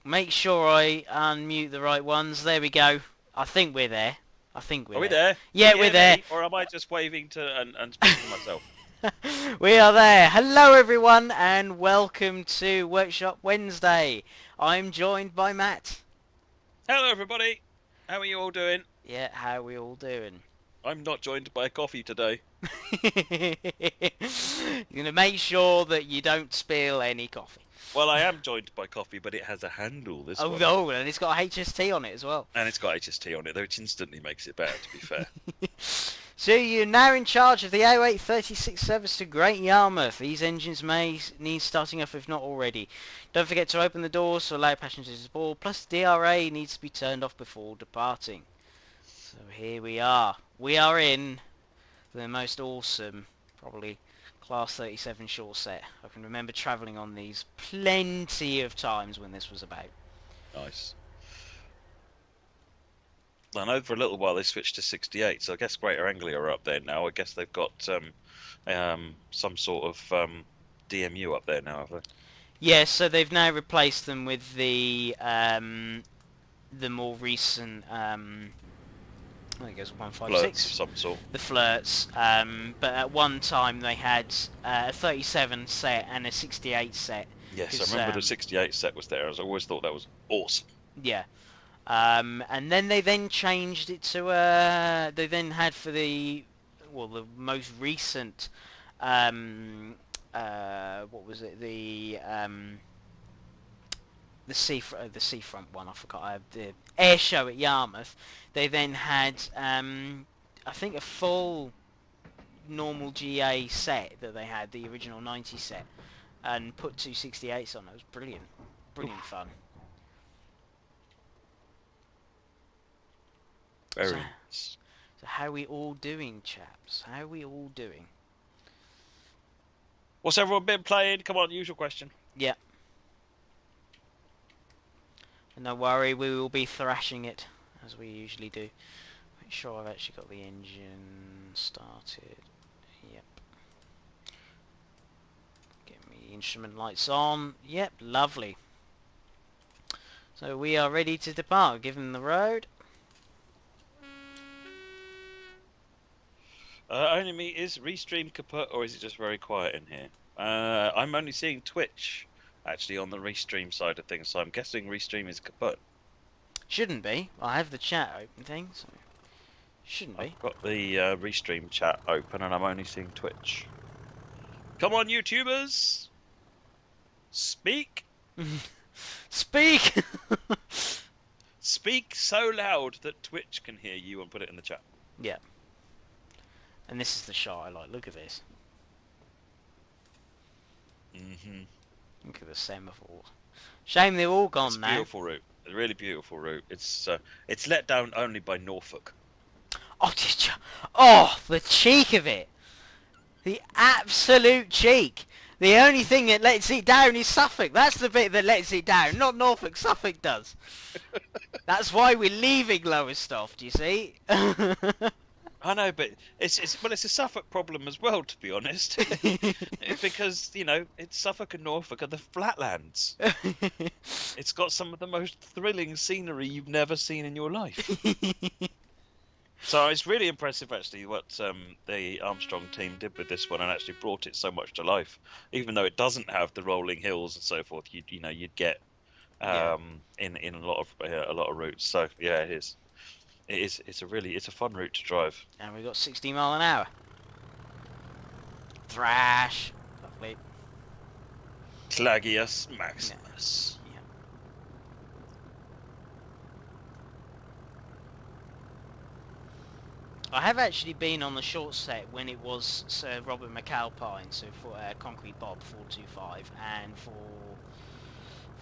Make sure I unmute the right ones. There we go. I think we're there. I think we're Are we there. there? Can Yeah, you we're hear there. me, or am I just waving to and speaking to myself? We are there. Hello everyone and welcome to Workshop Wednesday. I'm joined by Matt. Hello, everybody. How are you all doing? Yeah, how are we all doing? I'm not joined by a coffee today. You're going to make sure that you don't spill any coffee. Well, I am joined by coffee, but it has a handle. This Oh one, no, and it's got HST on it as well. and it's got HST on it, though, which instantly makes it better. To be fair. So you're now in charge of the 0836 service to Great Yarmouth. These engines may need starting off if not already. Don't forget to open the doors to allow passengers aboard, plus DRA needs to be turned off before departing. So here we are. We are in the most awesome, probably, Class 37 short set. I can remember travelling on these plenty of times when this was about. Nice. I know for a little while they switched to 68, so I guess Greater Anglia are up there now. I guess they've got some sort of DMU up there now, have they? Yes, so they've now replaced them with the more recent I think it was Flirts of 156, some sort. the flirts. But at one time they had a 37 set and a 68 set. Yes, I remember the 68 set was there. I always thought that was awesome. Yeah. And then they changed it to they then had for the most recent what was it, the seafront one, I forgot, the air show at Yarmouth. They then had I think a full normal GA set that they had, the original 90 set, and put two 68s on. It was brilliant, brilliant fun. Very So, nice. so how we all doing, chaps? How we all doing? What's everyone been playing? Come on, usual question. Yeah. And don't worry, we will be thrashing it as we usually do. Make sure I've actually got the engine started. Yep. Get me instrument lights on. Yep, lovely. So we are ready to depart. Give them the road. Only is Restream kaput, or is it just very quiet in here? I'm only seeing Twitch actually on the Restream side of things, so I'm guessing Restream is kaput. Shouldn't be. I have the chat open thing, so shouldn't be. I've got the Restream chat open, and I'm only seeing Twitch. Come on, YouTubers, speak, Speak! speak so loud that Twitch can hear you, and put it in the chat. Yeah. And this is the shot I like. Look at this. Look at the semaphores. Shame they're all gone It's a now. beautiful route. A really beautiful route. It's let down only by Norfolk. Oh, did you? Oh, the cheek of it. The absolute cheek. The only thing that lets it down is Suffolk. That's the bit that lets it down. Not Norfolk. Suffolk does. That's why we're leaving Lowestoft, you see? I know, but it's a Suffolk problem as well, to be honest, because it's Suffolk and Norfolk are the flatlands. It's got some of the most thrilling scenery you've never seen in your life. So it's really impressive, actually, what the Armstrong team did with this one, and actually brought it so much to life. Even though it doesn't have the rolling hills and so forth, you'd get in a lot of routes. So yeah, it is. It's a fun route to drive. And we got 60 mile an hour. Thrash. Lovely. Clagius Maximus. Yeah. I have actually been on the short set when it was Sir Robert McAlpine, so for Concrete Bob 425 and for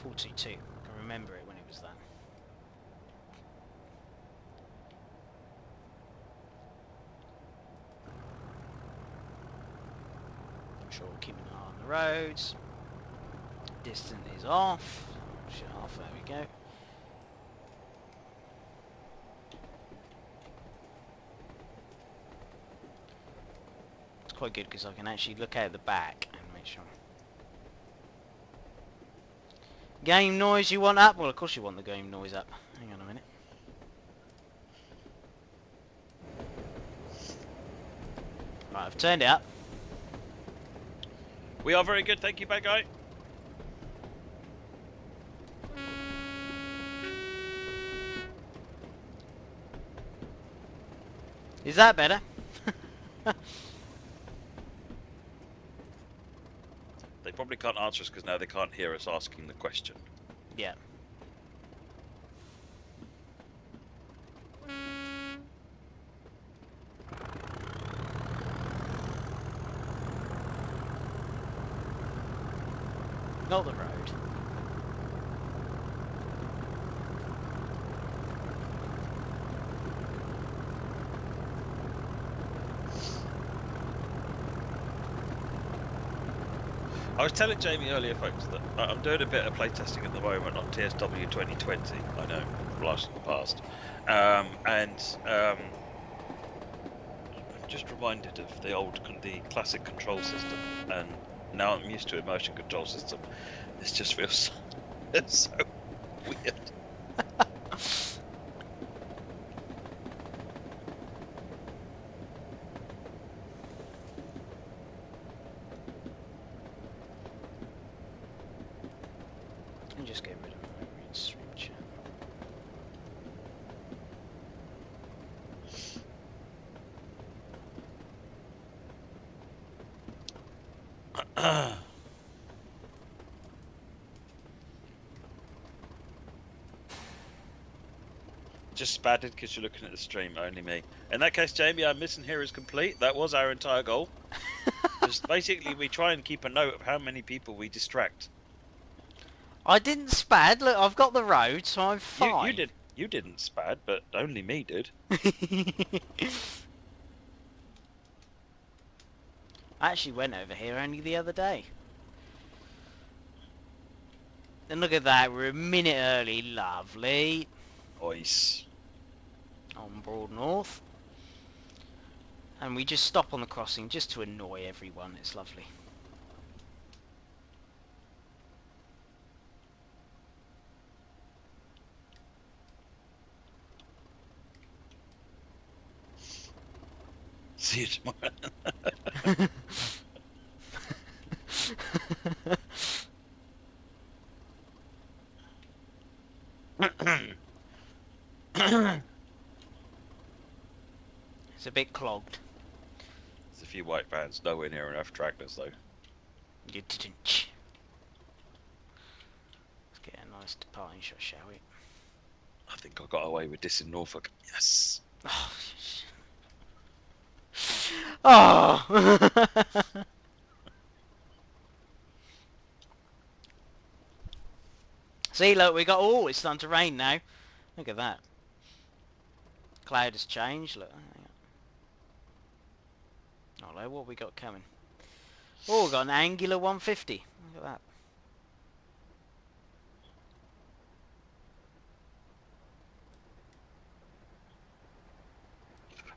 422. I can remember it when it was that. I'm sure we'll keep an eye on the roads. Distance is off. Shut off, there we go. It's quite good because I can actually look out the back and make sure. Game noise you want up? Well, of course you want the game noise up. Hang on a minute. Right, I've turned it up. We are very good, thank you, bad guy. Is that better? They probably can't answer us because now they can't hear us asking the question. Yeah. Not the road. I was telling Jamie earlier, folks, that I'm doing a bit of playtesting at the moment on TSW 2020. I know, blast in the past. I'm just reminded of the classic control system, and now I'm used to a motion control system. This just feels so weird. And just get rid of my read switch. Just spatted because you're looking at the stream, only me. In that case, Jamie, our mission here is complete. That was our entire goal. Just basically, we try and keep a note of how many people we distract. I didn't spad. Look, I've got the road, so I'm fine. You didn't spad, but only me did. I actually went over here only the other day. And look at that, we're a minute early. Lovely. Nice. On Broad North. And we just stop on the crossing just to annoy everyone. It's lovely. See you tomorrow. It's a bit clogged. There's a few white vans, nowhere near enough tractors though. You didn't. Let's get a nice departing shot, shall we? I think I got away with this in Norfolk. Yes. Oh. Oh. See, look, we got. Oh, it's starting to rain now. Look at that. Cloud has changed. Look. Oh, no, what we got coming? Oh, we got an angular 150. Look at that.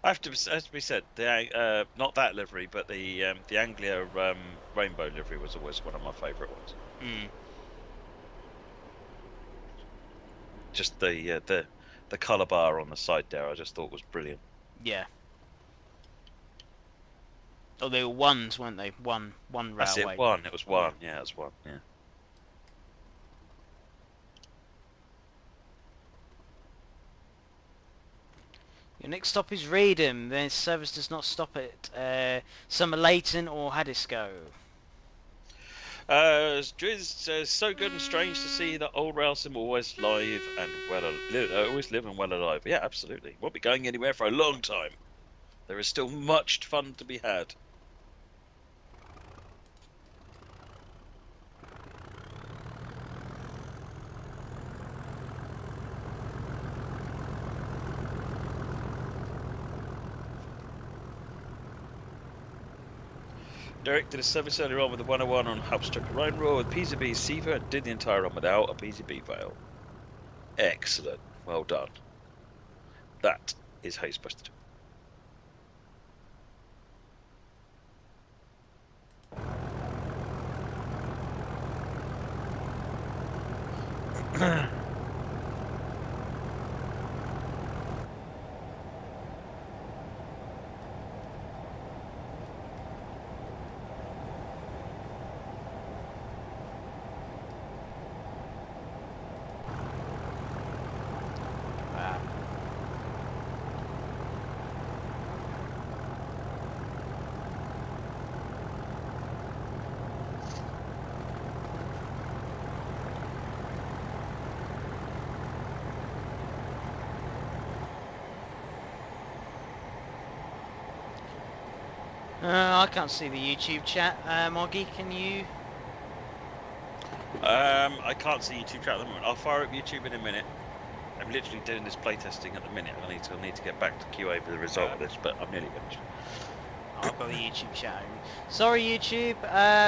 I have to, as we said, the not that livery, but the Anglia rainbow livery was always one of my favourite ones. Mm. Just the colour bar on the side there, I just thought was brilliant. Yeah. Oh, they were ones, weren't they? One railway. That's it. One. It was one. Yeah, it was one. Yeah. Your next stop is Reedham. Their service does not stop at Summer Leighton or Haddiscoe. It's so good and strange to see that old rail sim always live and always live and well alive. Yeah, absolutely. Won't be going anywhere for a long time. There is still much fun to be had. Derek did a service earlier on with the 101 on Hauptstrecke Rheinruhr with PCB Siva and did the entire run without a PCB fail. Excellent. Well done. That is how you're supposed to do. I can't see the YouTube chat. Moggy, can you? I can't see YouTube chat at the moment. I'll fire up YouTube in a minute. I'm literally doing this playtesting at the minute. I need to get back to QA for the result of this, but I'm nearly finished. I've got the YouTube chat open. Sorry YouTube,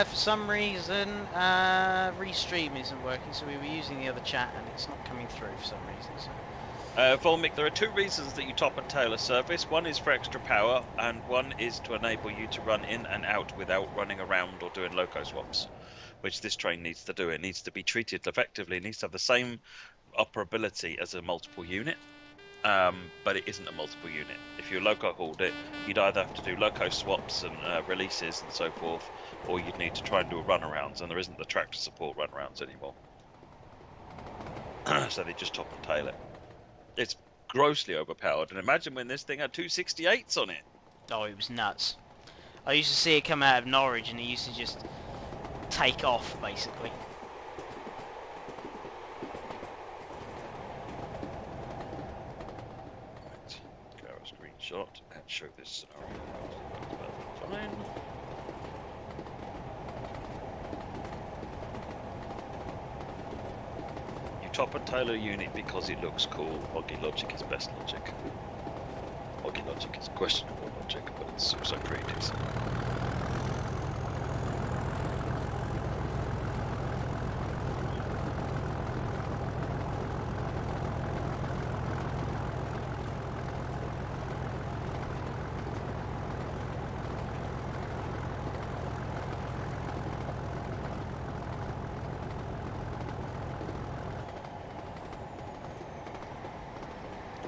for some reason Restream isn't working, so we were using the other chat and it's not coming through for some reason. So. Volmic, there are two reasons that you top and tail a service. One is for extra power, and one is to enable you to run in and out without running around or doing loco swaps, which this train needs to do. It needs to be treated effectively. It needs to have the same operability as a multiple unit, but it isn't a multiple unit. If you loco hauled it, you'd either have to do loco swaps and releases and so forth, or you'd need to try and do a runarounds, and there isn't the tractor support runarounds anymore. So they just top and tail it. It's grossly overpowered, and imagine when this thing had 268s on it. Oh, it was nuts. I used to see it come out of Norwich and it used to just take off, basically. Right, grab a screenshot and show this scenario. Fine. Top and tail a unit because it looks cool. Oggy logic is best logic. Oggy logic is questionable logic, but it's also pretty decent.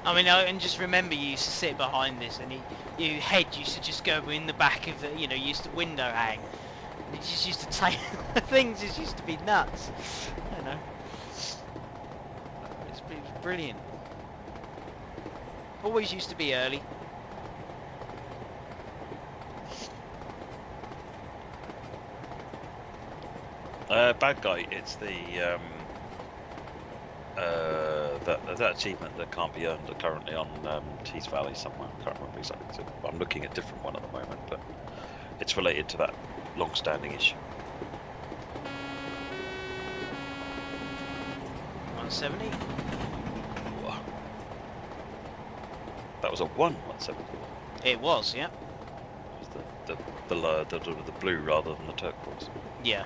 I mean, I can just remember you used to sit behind this, and your head used to just go in the back of the, you know, used to window hang. And it just used to take things. Just used to be nuts. I don't know. It was brilliant. Always used to be early. Bad guy. It's the that achievement that can't be earned currently on Tees Valley somewhere. I can't remember exactly. I'm looking at a different one at the moment, but it's related to that long-standing issue. 170. Wow. That was a 170. It was, yeah. It was the blue rather than the turquoise. Yeah.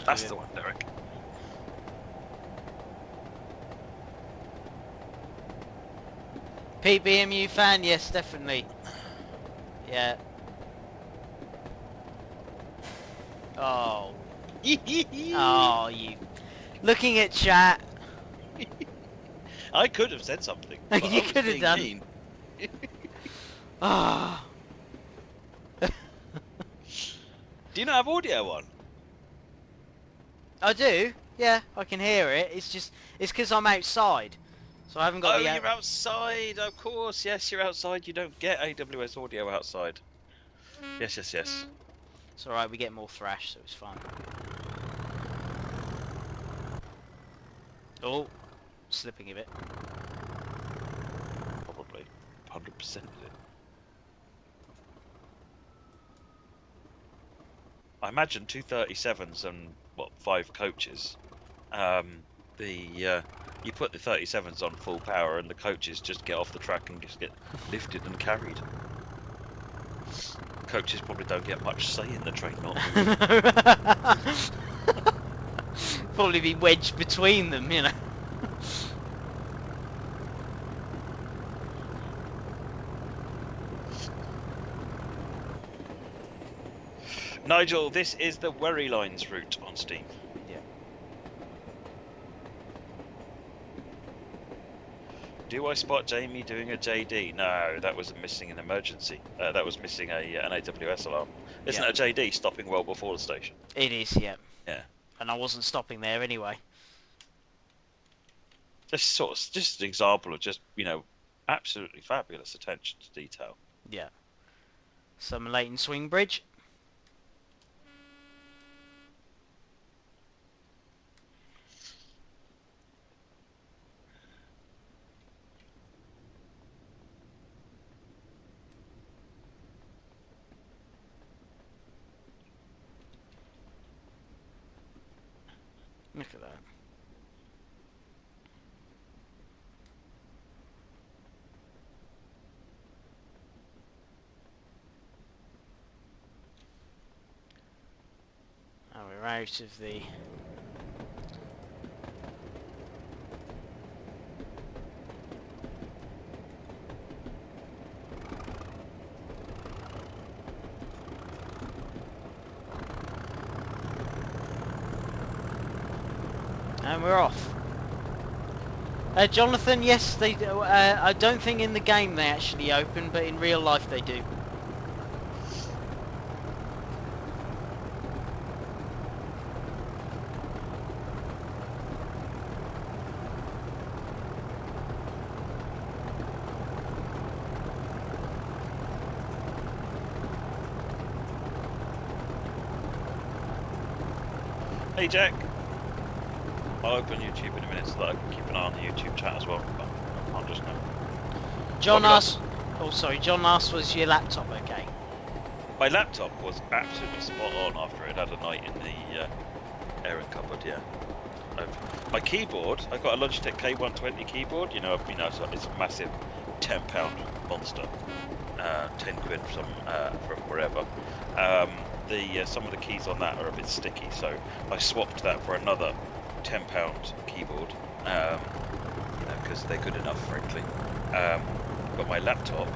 That's the one, Derek. Pete BMU fan, yes, definitely. Yeah. Oh. Oh, you. Looking at chat. I could have said something. You could have done. Ah. Do you not have audio on? I do. Yeah, I can hear it. It's because I'm outside, so I haven't got. Oh, you're outside. Of course, yes, you're outside. You don't get AWS audio outside. Yes. It's all right. We get more thrash, so it's fine. Oh, slipping a bit. Probably 100% of it. I imagine 237s and what 5 coaches. You put the 37s on full power, and the coaches just get off the track and just get lifted and carried. Coaches probably don't get much say in the train not moving. Probably be wedged between them, you know. Nigel, this is the Worry Lines route on Steam. Yeah. Do I spot Jamie doing a JD? No, that was missing an emergency. That was missing an AWS alarm. Isn't it a JD stopping well before the station? It is, yeah. Yeah. And I wasn't stopping there anyway. Just an example of just, absolutely fabulous attention to detail. Yeah. Some Leighton Swing Bridge. Look at that. Now we're out of the... And we're off. Jonathan, yes, they do. I don't think in the game they actually open, but in real life they do. Hey Jack, I'll open YouTube in a minute so that I can keep an eye on the YouTube chat as well. But I'll just know. John asked... Oh, sorry. John asked, was your laptop okay? My laptop was absolutely spot on after it had a night in the airing cupboard. Yeah. My keyboard, I got a Logitech K120 keyboard. It's a massive £10 monster. 10 quid from wherever. Some of the keys on that are a bit sticky, so I swapped that for another £10 keyboard, because they're good enough, frankly. But my laptop,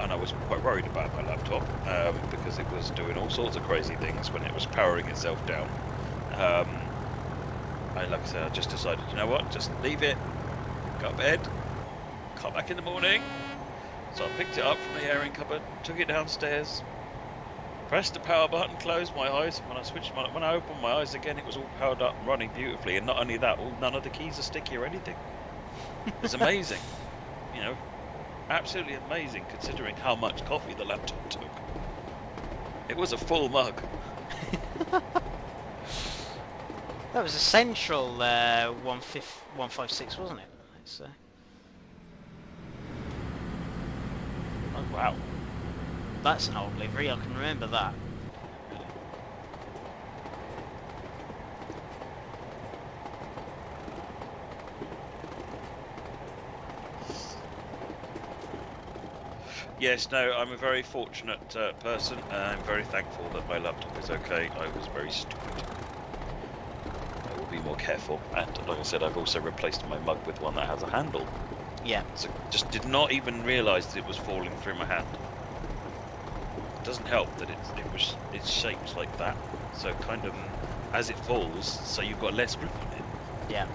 and I was quite worried about my laptop, because it was doing all sorts of crazy things when it was powering itself down. Like I said, I just decided, you know what, just leave it, go to bed, come back in the morning. So I picked it up from the airing cupboard, took it downstairs, pressed the power button, closed my eyes. When I opened my eyes again, it was all powered up and running beautifully. And not only that, none of the keys are sticky or anything. It's amazing, absolutely amazing considering how much coffee the laptop took. It was a full mug. That was a Central 156, wasn't it? It's, Oh wow. That's an old livery, I can remember that. Yes, no, I'm a very fortunate person, and I'm very thankful that my laptop is okay. I was very stupid. I will be more careful, and like I said, I've also replaced my mug with one that has a handle. Yeah. So just did not even realise that it was falling through my hand. It doesn't help that it's shaped like that, so kind of as it falls, so you've got less grip on it. Yeah.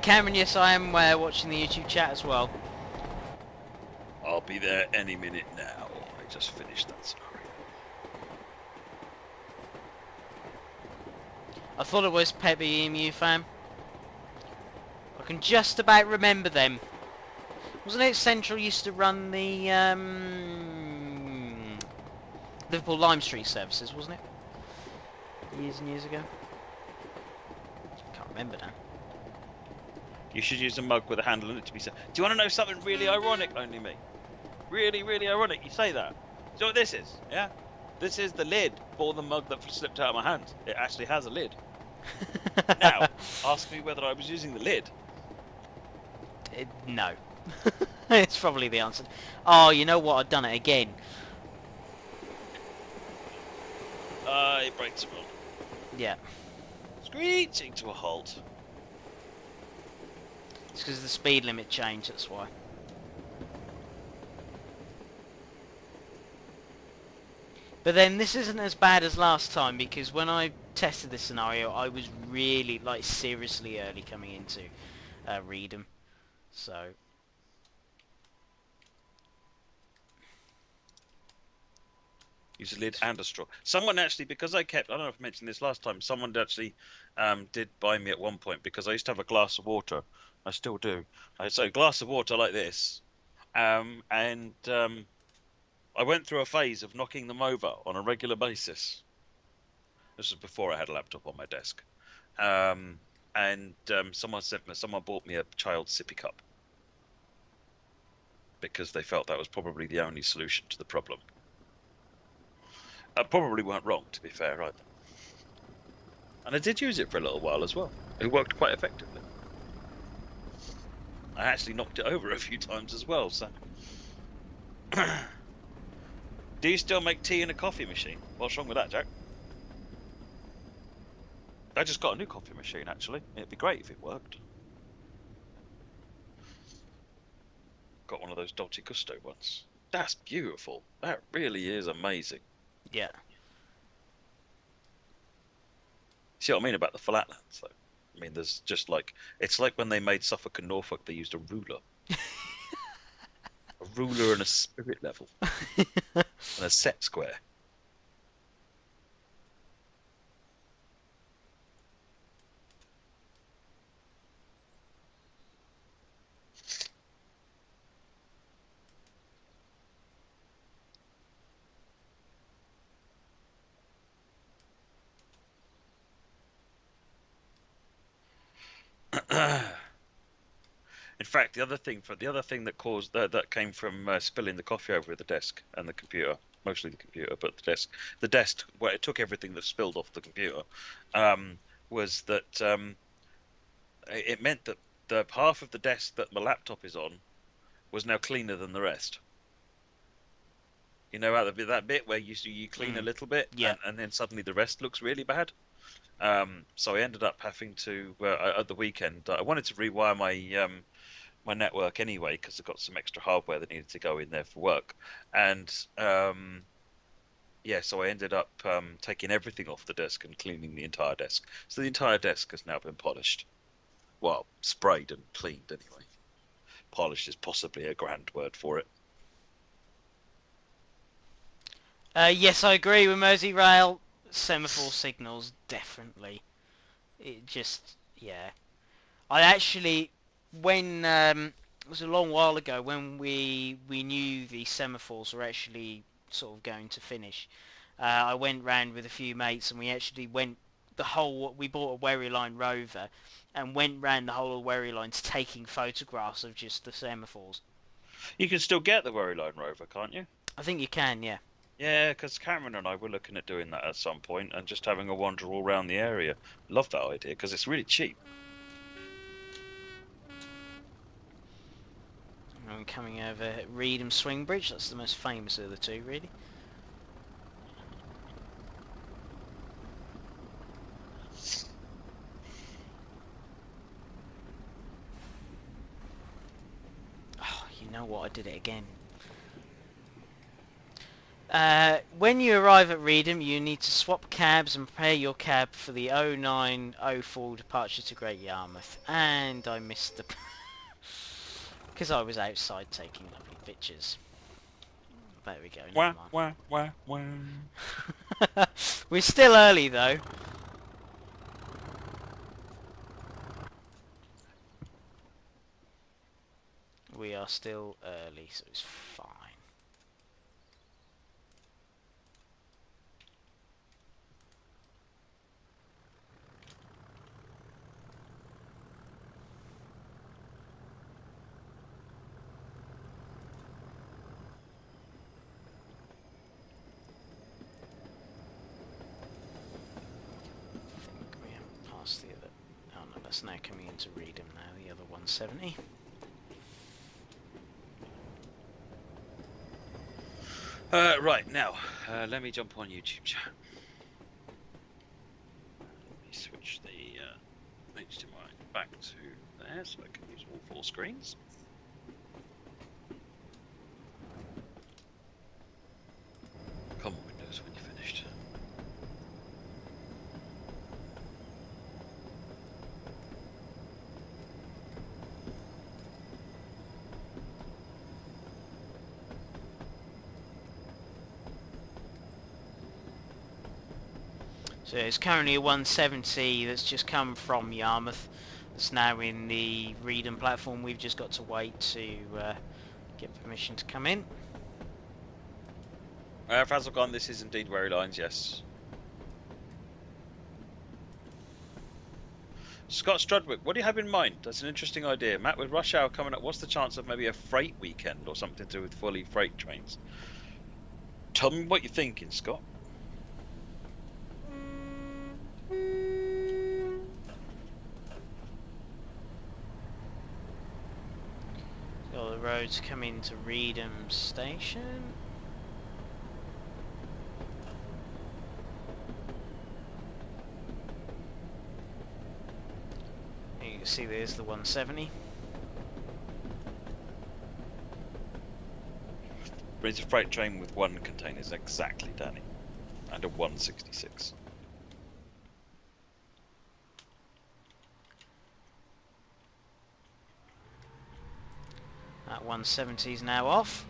Cameron, yes, I am watching the YouTube chat as well. I'll be there any minute now. I just finished that scenario. I thought it was Peppy Emu fam. I can just about remember them. Wasn't it Central used to run the Liverpool Lime Street services, wasn't it? Years and years ago. Can't remember now. You should use a mug with a handle on it to be said. Do you want to know something really ironic, Only Me? Really, really ironic. You say that. Do you know what this is? Yeah? This is the lid for the mug that slipped out of my hand. It actually has a lid. Now, ask me whether I was using the lid. No. It's probably the answer. Oh, you know what? I've done it again. It breaks a rule. Yeah. Screeching to a halt. It's because the speed limit changed, that's why. But then this isn't as bad as last time, because when I tested this scenario, I was really, like, seriously early coming into Reedham. So... Use a lid and a straw. Someone actually, because I don't know if I mentioned this last time, someone actually did buy me at one point, because I used to have a glass of water. I still do. So a glass of water like this. And I went through a phase of knocking them over on a regular basis. This was before I had a laptop on my desk. And someone bought me a child sippy cup, because they felt that was probably the only solution to the problem. Probably weren't wrong, to be fair, either. And I did use it for a little while as well. It worked quite effectively. I actually knocked it over a few times as well, so... Do you still make tea in a coffee machine? What's wrong with that, Jack? I just got a new coffee machine, actually. It'd be great if it worked. Got one of those Dolce Gusto ones. That's beautiful. That really is amazing. Yeah. See what I mean about the flatlands, though? I mean, there's just like... It's like when they made Suffolk and Norfolk, they used a ruler. A ruler and a spirit level. And a set square. In fact, the other thing that caused that came from spilling the coffee over the desk and the computer, mostly the computer, but the desk where it took everything that spilled off the computer, was that it meant that the half of the desk that my laptop is on was now cleaner than the rest. You know, that bit where you clean a little bit, Yeah. and then suddenly the rest looks really bad. So I ended up having to at the weekend. I wanted to rewire my network anyway, because I've got some extra hardware that needed to go in there for work, and yeah, so I ended up taking everything off the desk and cleaning the entire desk. So the entire desk has now been polished. Well, sprayed and cleaned anyway. Polished is possibly a grand word for it. Yes, I agree with Merseyrail. Semaphore signals, definitely. It just, yeah. I actually, when it was a long while ago when we knew the semaphores were actually sort of going to finish. I went round with a few mates and we actually went we bought a Wherry Line Rover and went round the whole of Wherry Lines taking photographs of just the semaphores. You can still get the Worry Line Rover, can't you? I think you can, yeah. Yeah, because Cameron and I were looking at doing that at some point and just having a wander all around the area. Love that idea because it's really cheap. I'm coming over Reedham Swing Bridge. That's the most famous of the two, really. Oh, you know what? I did it again. When you arrive at Reedham, you need to swap cabs and prepare your cab for the 0904 departure to Great Yarmouth. And I missed the... because I was outside taking lovely pictures. There we go, never mind. We're still early, though. We are still early, so it's fine. I think we haven't passed the other... Oh no, that's now coming into Reedham now, the other 170. Right, now, let me jump on YouTube chat. switch the HDMI back to there so I can use all 4 screens. Come on, Windows, when you're finished. So it's currently a 170 that's just come from Yarmouth. It's now in the Reading platform. We've just got to wait to get permission to come in. Frazzlegone, this is indeed Wary Lines, yes. Scott Strudwick, what do you have in mind? That's an interesting idea. Matt, with rush hour coming up, what's the chance of maybe a freight weekend or something to do with fully freight trains? Tell me what you're thinking, Scott. Got the roads coming to Readham Station. You can see there's the 170. It's a freight train with 1 container, exactly, Danny. And a 166. That 170 is now off.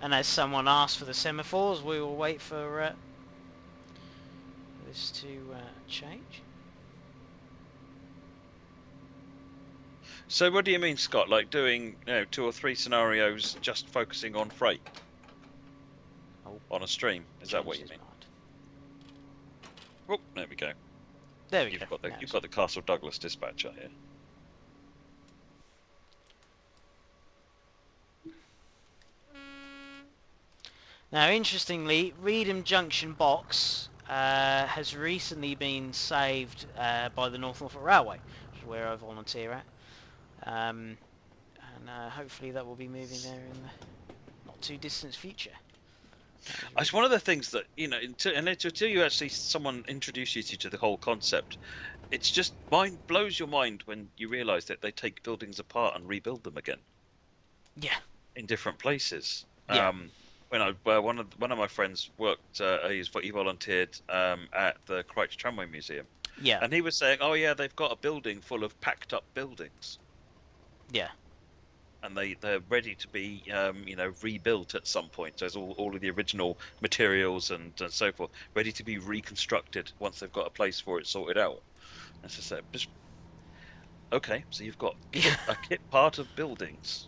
And as someone asked for the semaphores, we will wait for this to change. So what do you mean, Scott? Like doing 2 or 3 scenarios just focusing on freight? On a stream? Is that what you mean? Oh, there we go. There we go. You've got the Castle Douglas dispatcher here. Now, interestingly, Readham Junction box has recently been saved by the North Norfolk Railway, which is where I volunteer at. And hopefully that will be moving there in the not too distant future. It's one of the things that, until you actually someone introduces you to the whole concept, it's just blows your mind when you realise that they take buildings apart and rebuild them again. Yeah. In different places. Yeah. One of my friends worked, he volunteered at the Christchurch Tramway Museum. Yeah. And he was saying, oh yeah, they've got a building full of packed up buildings. Yeah. And they're ready to be rebuilt at some point. So there's all of the original materials and so forth ready to be reconstructed once they've got a place for it sorted out. As I said, okay, so you've got a kit part of buildings.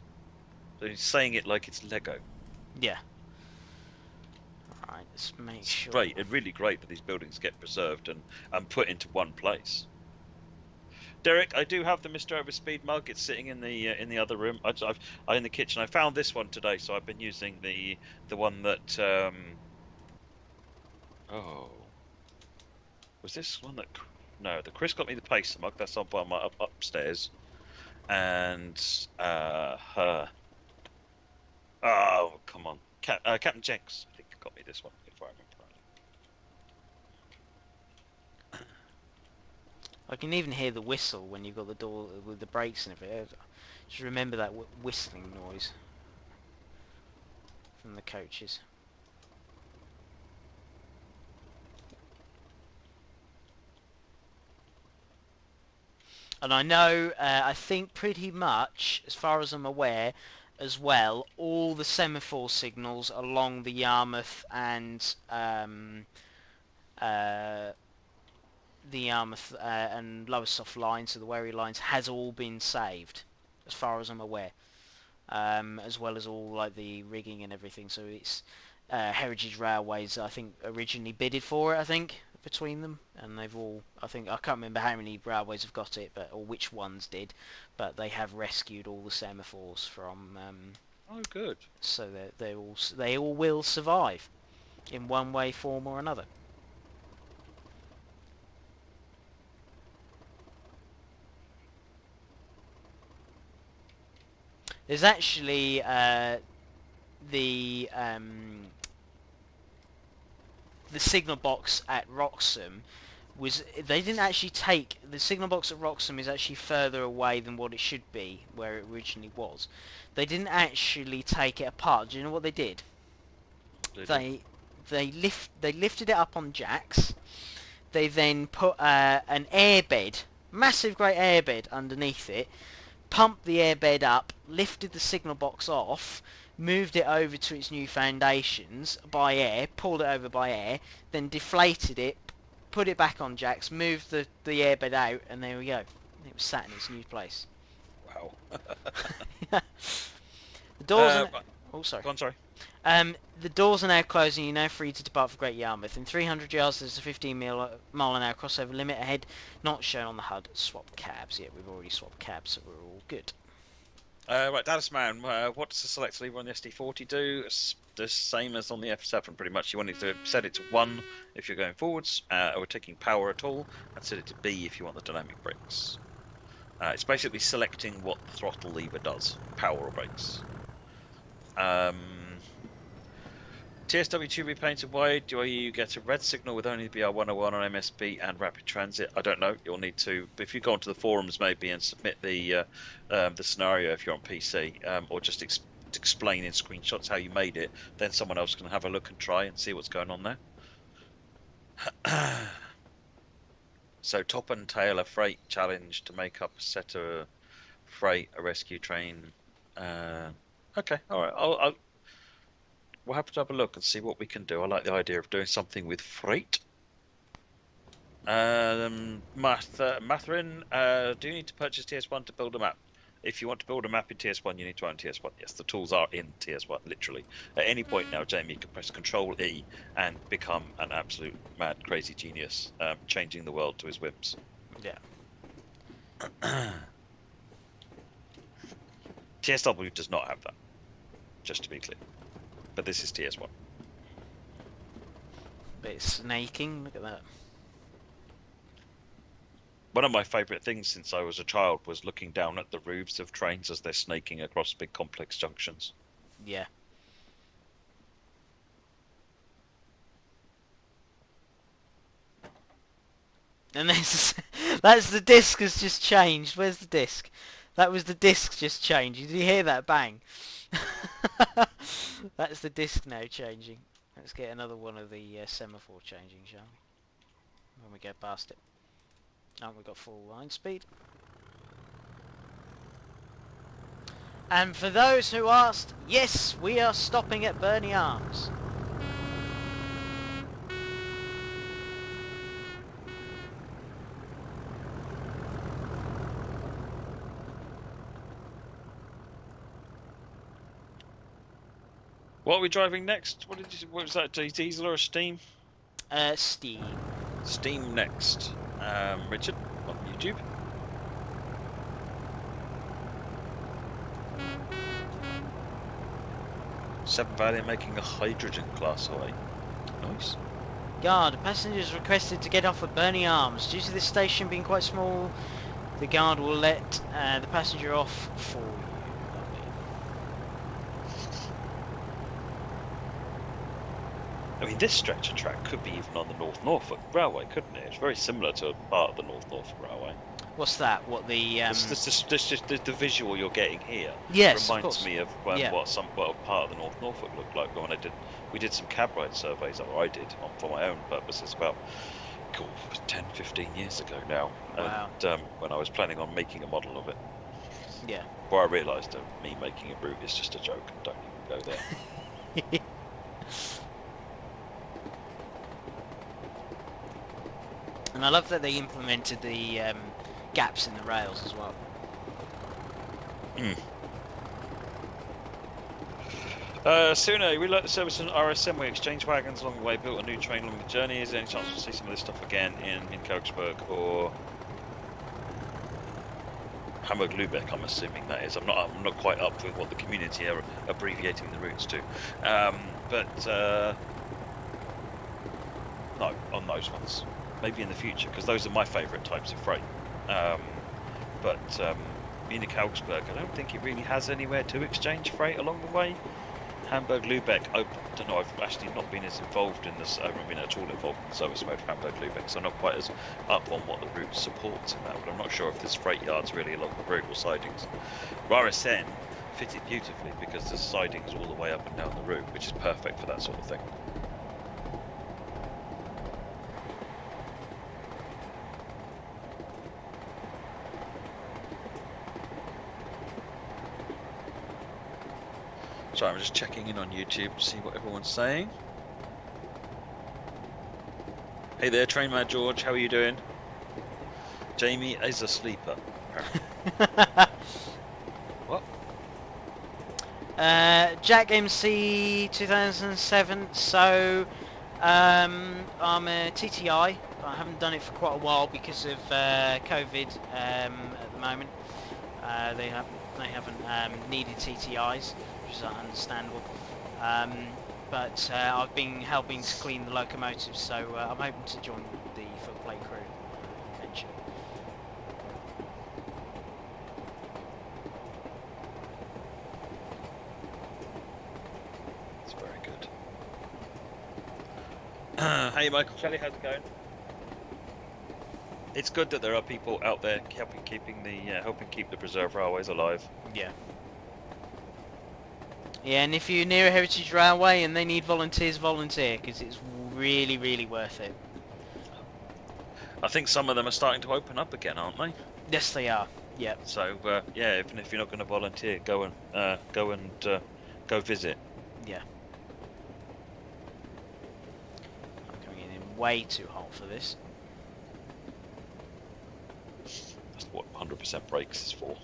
So he's saying it like it's Lego. Yeah. Alright, let's make sure. Great, it's really great that these buildings get preserved and put into one place. Derek, I do have the Mr. Overspeed mug. It's sitting in the other room. I in the kitchen. I found this one today, so I've been using the one that. Was this one that? No, the Chris got me the Pacer mug. That's up by my upstairs, and her. Oh, come on, Captain Jenks. I think got me this one if I remember right. I can even hear the whistle when you've got the door with the brakes and everything. Just remember that whistling noise from the coaches. And I know, I think pretty much, as far as I'm aware, as well, all the semaphore signals along the Yarmouth and Lowestoft lines, so the Wherry lines, has all been saved, as far as I'm aware, as well as all like the rigging and everything. So it's Heritage Railways, I think, originally bidded for it, I think, between them, and they've all, I can't remember how many railways have got it, or which ones did, but they have rescued all the semaphores from. Oh, good. So they all will survive, in one way, form, or another. There's actually the signal box at Wroxham they didn't actually take the signal box at Wroxham is actually further away than what it should be where it originally was. They didn't actually take it apart. Do you know what they did? They lifted it up on jacks. They then put an airbed, massive great airbed underneath it, pumped the airbed up, lifted the signal box off, moved it over to its new foundations by air, pulled it over by air, then deflated it, put it back on jacks, moved the airbed out, and there we go. It was sat in its new place. Wow. The doors are... Oh, sorry. Go on, sorry. The doors are now closing. You're now free to depart for Great Yarmouth. In 300 yards, there's a 15 mile an hour crossover limit ahead, not shown on the HUD. Swap cabs. Yeah, we've already swapped cabs, so we're all good. Right, Dallas Man, what does the select lever on the SD40 do? It's the same as on the F7, pretty much. You wanted to set it to 1 if you're going forwards, or taking power at all, and set it to B if you want the dynamic brakes. It's basically selecting what the throttle lever does, power or brakes. TSW to be painted wide. Do you get a red signal with only BR101 on MSB and rapid transit? I don't know. You'll need to, if you go onto the forums maybe and submit the scenario if you're on PC, or just explain in screenshots how you made it, then someone else can have a look and try and see what's going on there. So top and tail a freight challenge to make up a set of freight, a rescue train. Okay, all right. We'll have to have a look and see what we can do. I like the idea of doing something with freight. Mathrin, do you need to purchase TS1 to build a map? If you want to build a map in TS1, you need to own TS1. Yes, the tools are in TS1, literally. At any point now, Jamie can press Control E and become an absolute mad, crazy genius, changing the world to his whims. Yeah. TSW does not have that, just to be clear. But this is TS1. Bit snaking, look at that. One of my favourite things since I was a child was looking down at the roofs of trains as they're snaking across big complex junctions. Yeah. And that's the disc has just changed. Where's the disc? That was the disc just changed. Did you hear that bang? That's the disc now changing. Let's get another one of the semaphore changing, shall we? When we go past it. Oh, we've got full line speed. And for those who asked, yes, we are stopping at Burney Arms. What are we driving next? What was that? Diesel or a Steam? Steam. Steam next. Richard on YouTube. Seven Valley making a hydrogen class away. Nice. Guard, passengers requested to get off at Burney Arms. Due to this station being quite small, the guard will let the passenger off for you. I mean, this stretch of track could be even on the North Norfolk Railway, couldn't it? It's very similar to a part of the North Norfolk Railway. What's that? What the? The visual you're getting here. Yes, reminds me of what a part of the North Norfolk looked like when we did some cab ride surveys, or I did for my own purposes about 10, 15 years ago now. Wow. And when I was planning on making a model of it. Yeah. Where I realised that me making a route is just a joke. Don't even go there. And I love that they implemented the gaps in the rails as well. Sooner, we like the service on RSM. We exchange wagons along the way, built a new train along the journey. Is there any chance we'll see some of this stuff again in Kogsberg or Hamburg-Lübeck? I'm assuming that is. I'm not quite up with what the community are abbreviating the routes to. No, on those ones. Maybe in the future, because those are my favourite types of freight. Munich Augsburg. I don't think it really has anywhere to exchange freight along the way. Hamburg Lübeck. I don't know. I've actually not been as involved in this. I haven't been at all involved in the service mode of Hamburg Lübeck, so I'm not quite as up on what the route supports in that. But I'm not sure if there's freight yards really along the route or sidings. RSN fitted beautifully because there's sidings all the way up and down the route, which is perfect for that sort of thing. Sorry, I'm just checking in on YouTube to see what everyone's saying. Hey there, Trainman George, how are you doing? Jamie is a sleeper. What? Jack MC 2007. So I'm a TTI. I haven't done it for quite a while because of COVID at the moment. They haven't needed TTIs, which is understandable. But I've been helping to clean the locomotives, so I'm hoping to join the full play crew eventually. That's very good. Hey Michael Kelly, how's it going? It's good that there are people out there helping keep the preserve railways alive. Yeah. Yeah, and if you're near a heritage railway and they need volunteers, volunteer, because it's really, really worth it. I think some of them are starting to open up again, aren't they? Yes, they are. Yep. So yeah, even if you're not going to volunteer, go visit. Yeah. I'm coming in way too hot for this. That's what 100% brakes is for.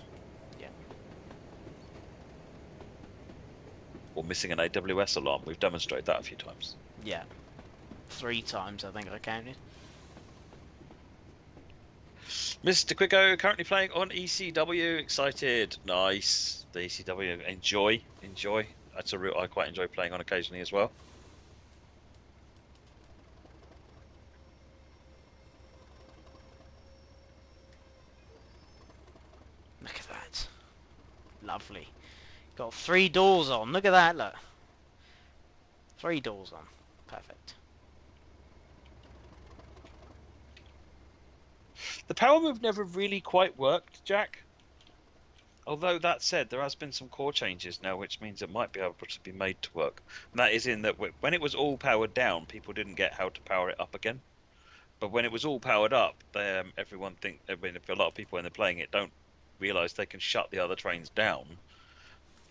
Yeah. Or missing an AWS alarm. We've demonstrated that a few times. Yeah. 3 times, I think I counted. Mr. Quicko currently playing on ECW. Excited. Nice. The ECW. Enjoy. That's a route I quite enjoy playing on occasionally as well. Look at that. Lovely. Got 3 doors on. Look at that, look. 3 doors on. Perfect. The power move never really quite worked, Jack. Although that said, there has been some core changes now, which means it might be able to be made to work. And that is in that when it was all powered down, people didn't get how to power it up again. But when it was all powered up, a lot of people when they're playing it don't realise they can shut the other trains down.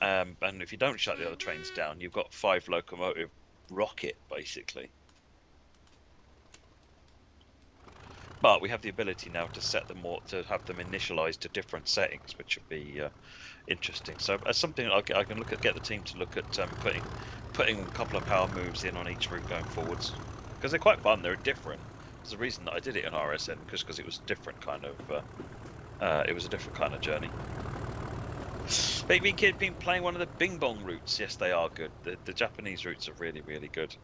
And if you don't shut the other trains down, you've got 5 locomotive rocket basically. But we have the ability now to set them to have them initialized to different settings, which would be interesting. So as something I can get the team to look at putting a couple of power moves in on each route going forwards, because they're quite fun. They're different. There's a reason that I did it in RSN because it was different kind of it was a different kind of journey. Baby Kid been playing one of the Bing Bong routes. Yes, they are good. The Japanese routes are really, really good.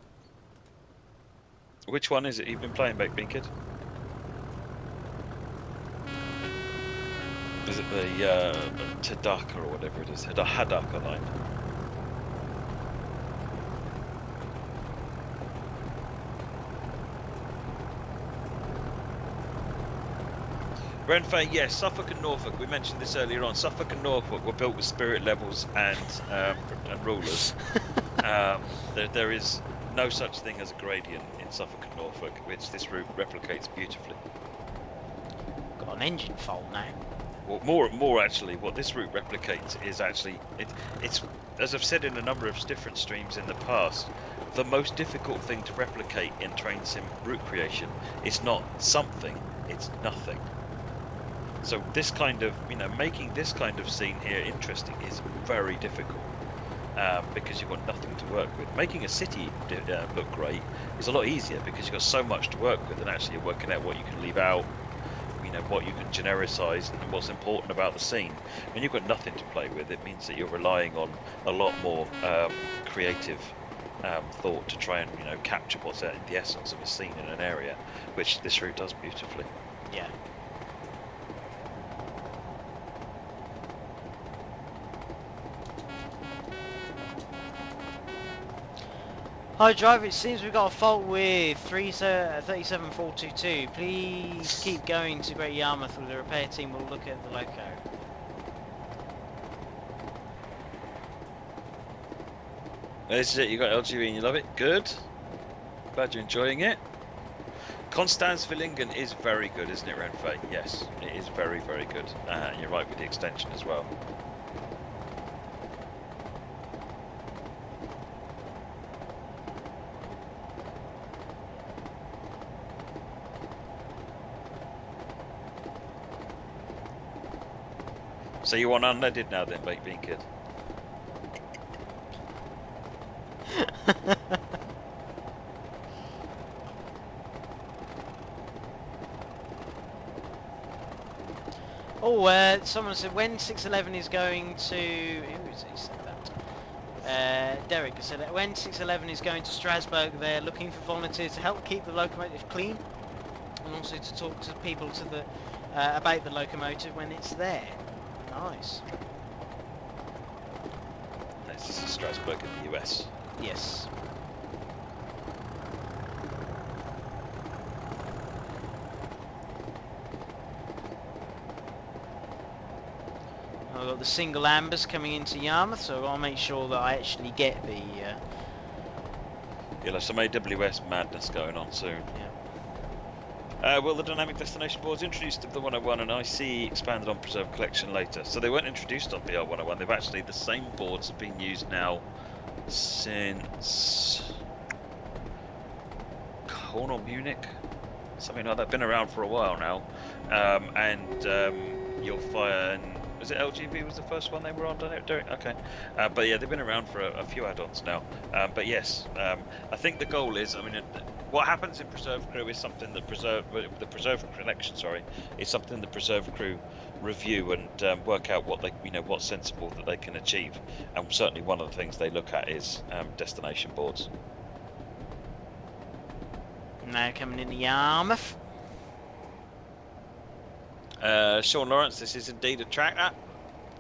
Which one is it you've been playing, Baby Kid? Is it the Tadaka or whatever it is? The Hadaka line. Renfay, yes, Suffolk and Norfolk. We mentioned this earlier on. Suffolk and Norfolk were built with spirit levels and rulers. There is no such thing as a gradient in Suffolk and Norfolk, which this route replicates beautifully. Got an engine fault now. Well, more actually, what this route replicates is actually it's as I've said in a number of different streams in the past, the most difficult thing to replicate in train sim route creation is not something, it's nothing. So this kind of, making this kind of scene here interesting is very difficult because you've got nothing to work with. Making a city look great is a lot easier because you've got so much to work with, and actually you're working out what you can leave out, what you can genericize, and what's important about the scene. When you've got nothing to play with, it means that you're relying on a lot more creative thought to try and capture what's the essence of a scene in an area, which this route does beautifully. Yeah. Hi driver, it seems we've got a fault with 37422. Please keep going to Great Yarmouth with the repair team will look at the loco. This is it, you got LGV and you love it. Good. Glad you're enjoying it. Constance Villingen is very good, isn't it, Renfe? Yes, it is very, very good. And you're right with the extension as well. So you want unleaded now then, Baked Bean Kid? Oh, someone said when 611 is going to... Who is he said that? Derek said that when 611 is going to Strasbourg, they're looking for volunteers to help keep the locomotive clean, and also to talk to people to the about the locomotive when it's there. Nice. This is Strasbourg in the US. Yes. I've got the single ambers coming into Yarmouth, so I'll make sure that I actually get the... You'll have some AWS madness going on soon. Yeah. Will the dynamic destination boards introduced of the 101 and IC expanded on preserved collection later? So they weren't introduced on BR 101. They've actually, the same boards have been used now since Corn or Munich, something like that. Been around for a while now, you'll find. Was it LGB was the first one they were on? Okay, but yeah, they've been around for a few add-ons now. But yes, I think the goal is, I mean, what happens in Preserve Crew is something that the Preserve Collection, is something the Preserve Crew review and work out what they, what's sensible that they can achieve. And certainly one of the things they look at is destination boards. Now coming into Yarmouth. Sean Lawrence, this is indeed a tractor.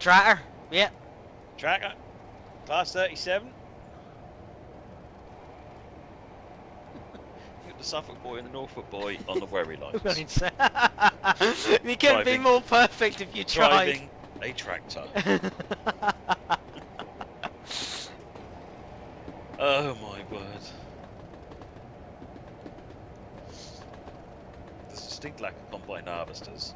Tractor, yep. Tractor, class 37. The Suffolk boy and the Norfolk boy on the wherry lines. You couldn't be more perfect if you tried. Driving a tractor. Oh my word. There's a distinct lack of combine harvesters.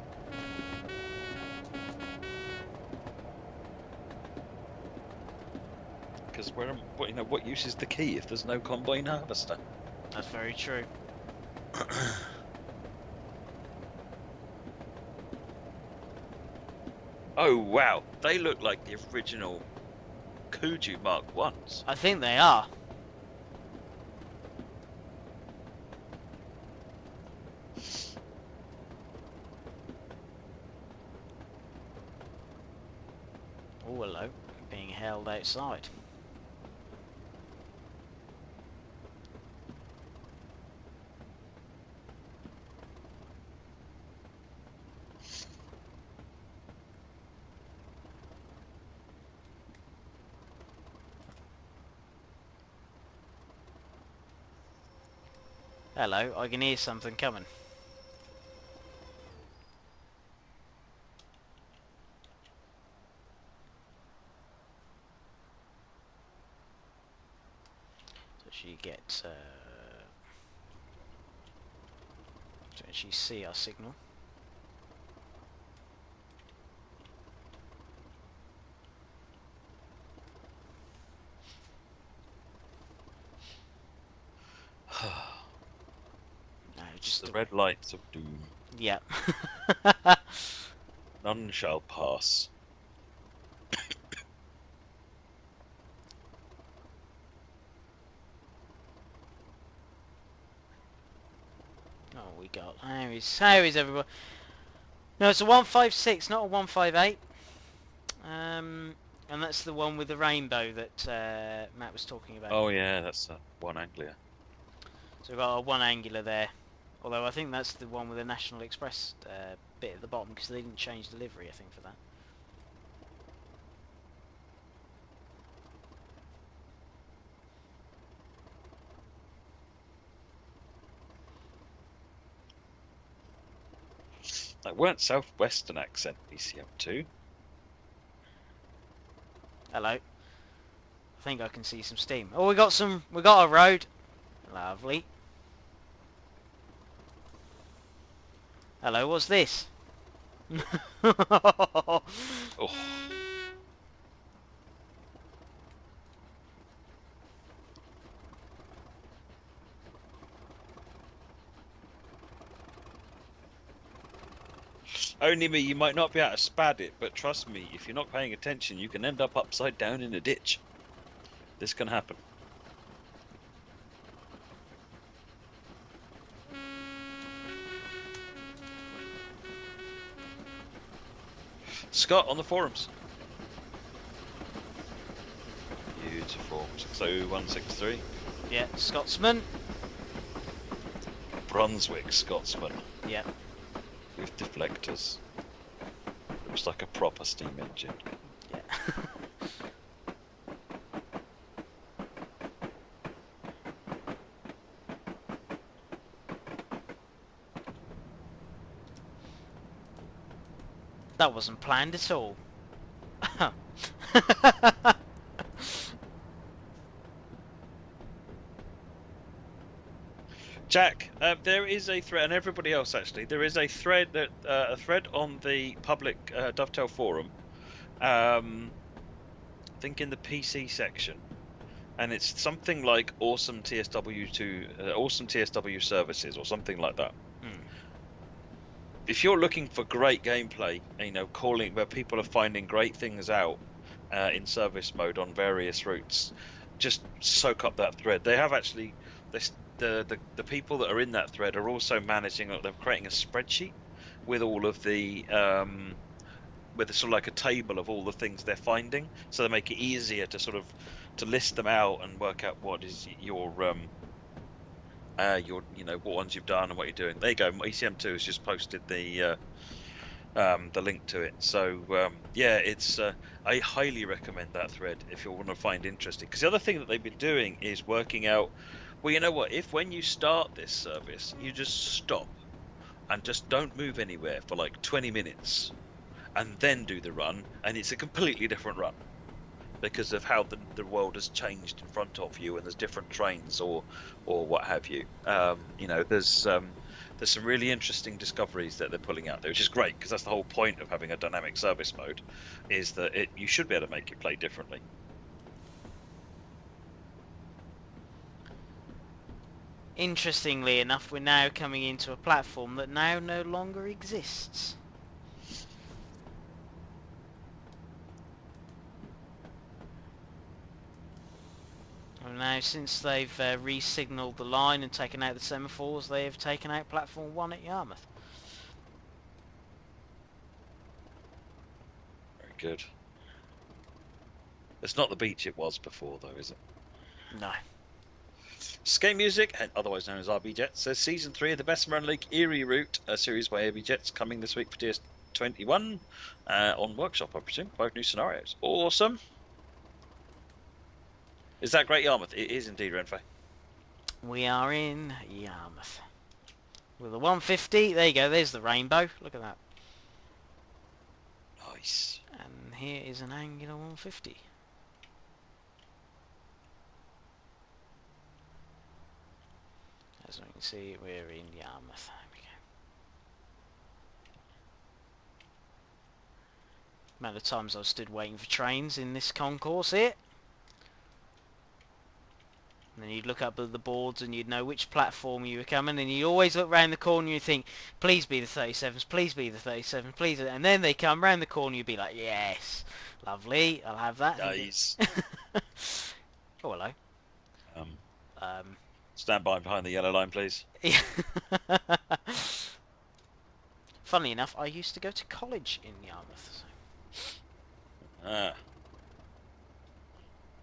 Because what use is the key if there's no combine harvester? That's very true. Oh wow, they look like the original Kuju Mark 1s. I think they are. Oh hello, being held outside. Hello, I can hear something coming. So she gets to actually see our signal. No, just The red lights of doom. yeah. None shall pass. Oh, we got. How is everyone? No, it's a 156, not a 158. And that's the one with the rainbow that Matt was talking about. Oh yeah, that's one Anglia. So we've got a one angular there. Although I think that's the one with the National Express bit at the bottom because they didn't change the livery, I think, for that. That weren't southwestern accent, ECM2. Hello. I think I can see some steam. Oh, we got a road. Lovely. Hello, what's this? Oh. Only me, you might not be able to spad it, but trust me, if you're not paying attention, you can end up upside down in a ditch. This can happen. Scott on the forums. Beautiful. 60163. Yeah, Scotsman. Brunswick Scotsman. Yeah. With deflectors. Looks like a proper steam engine. Yeah. That wasn't planned at all. Jack, there is a thread, and everybody else actually, there is a thread that a thread on the public Dovetail forum. I think in the PC section, and it's something like awesome TSW services or something like that. If you're looking for great gameplay, calling where people are finding great things out in service mode on various routes, just soak up that thread. They have actually the people that are in that thread are also managing. They're creating a spreadsheet with all of the with sort of like a table of all the things they're finding, so they make it easier to sort of to list them out and work out what is your what ones you've done and what you're doing. There you go. ECM2 has just posted the link to it. So yeah, it's I highly recommend that thread if you want to find interesting. Because the other thing that they've been doing is working out. Well, you know what? If when you start this service, you just stop and just don't move anywhere for like 20 minutes, and then do the run, and it's a completely different run. Because of how the world has changed in front of you, and there's different trains or what have you. There's some really interesting discoveries that they're pulling out there, which is great because that's the whole point of having a dynamic service mode, is that you should be able to make it play differently. Interestingly enough, we're now coming into a platform that now no longer exists. Now, since they've re-signalled the line and taken out the semaphores, they have taken out Platform 1 at Yarmouth. Very good. It's not the beach it was before, though, is it? No. Skate Music, and otherwise known as RB Jets, says Season 3 of the Best Run League Erie Route, a series by RB Jets, coming this week for TS21 on Workshop, I presume. 5 new scenarios. Awesome. Is that Great Yarmouth? It is indeed, Renfei. We are in Yarmouth. With a 150, there you go, there's the rainbow. Look at that. Nice. And here is an angular 150. As we can see, we're in Yarmouth. There we go. Amount of times I've stood waiting for trains in this concourse here. And then you'd look up at the boards and you'd know which platform you were coming, and you'd always look round the corner and you'd think, please be the 37s, please be the 37s, please. And then they come round the corner and you'd be like, yes, lovely, I'll have that. Nice. Oh, hello. Stand by behind the yellow line, please. Funnily enough, I used to go to college in Yarmouth. So.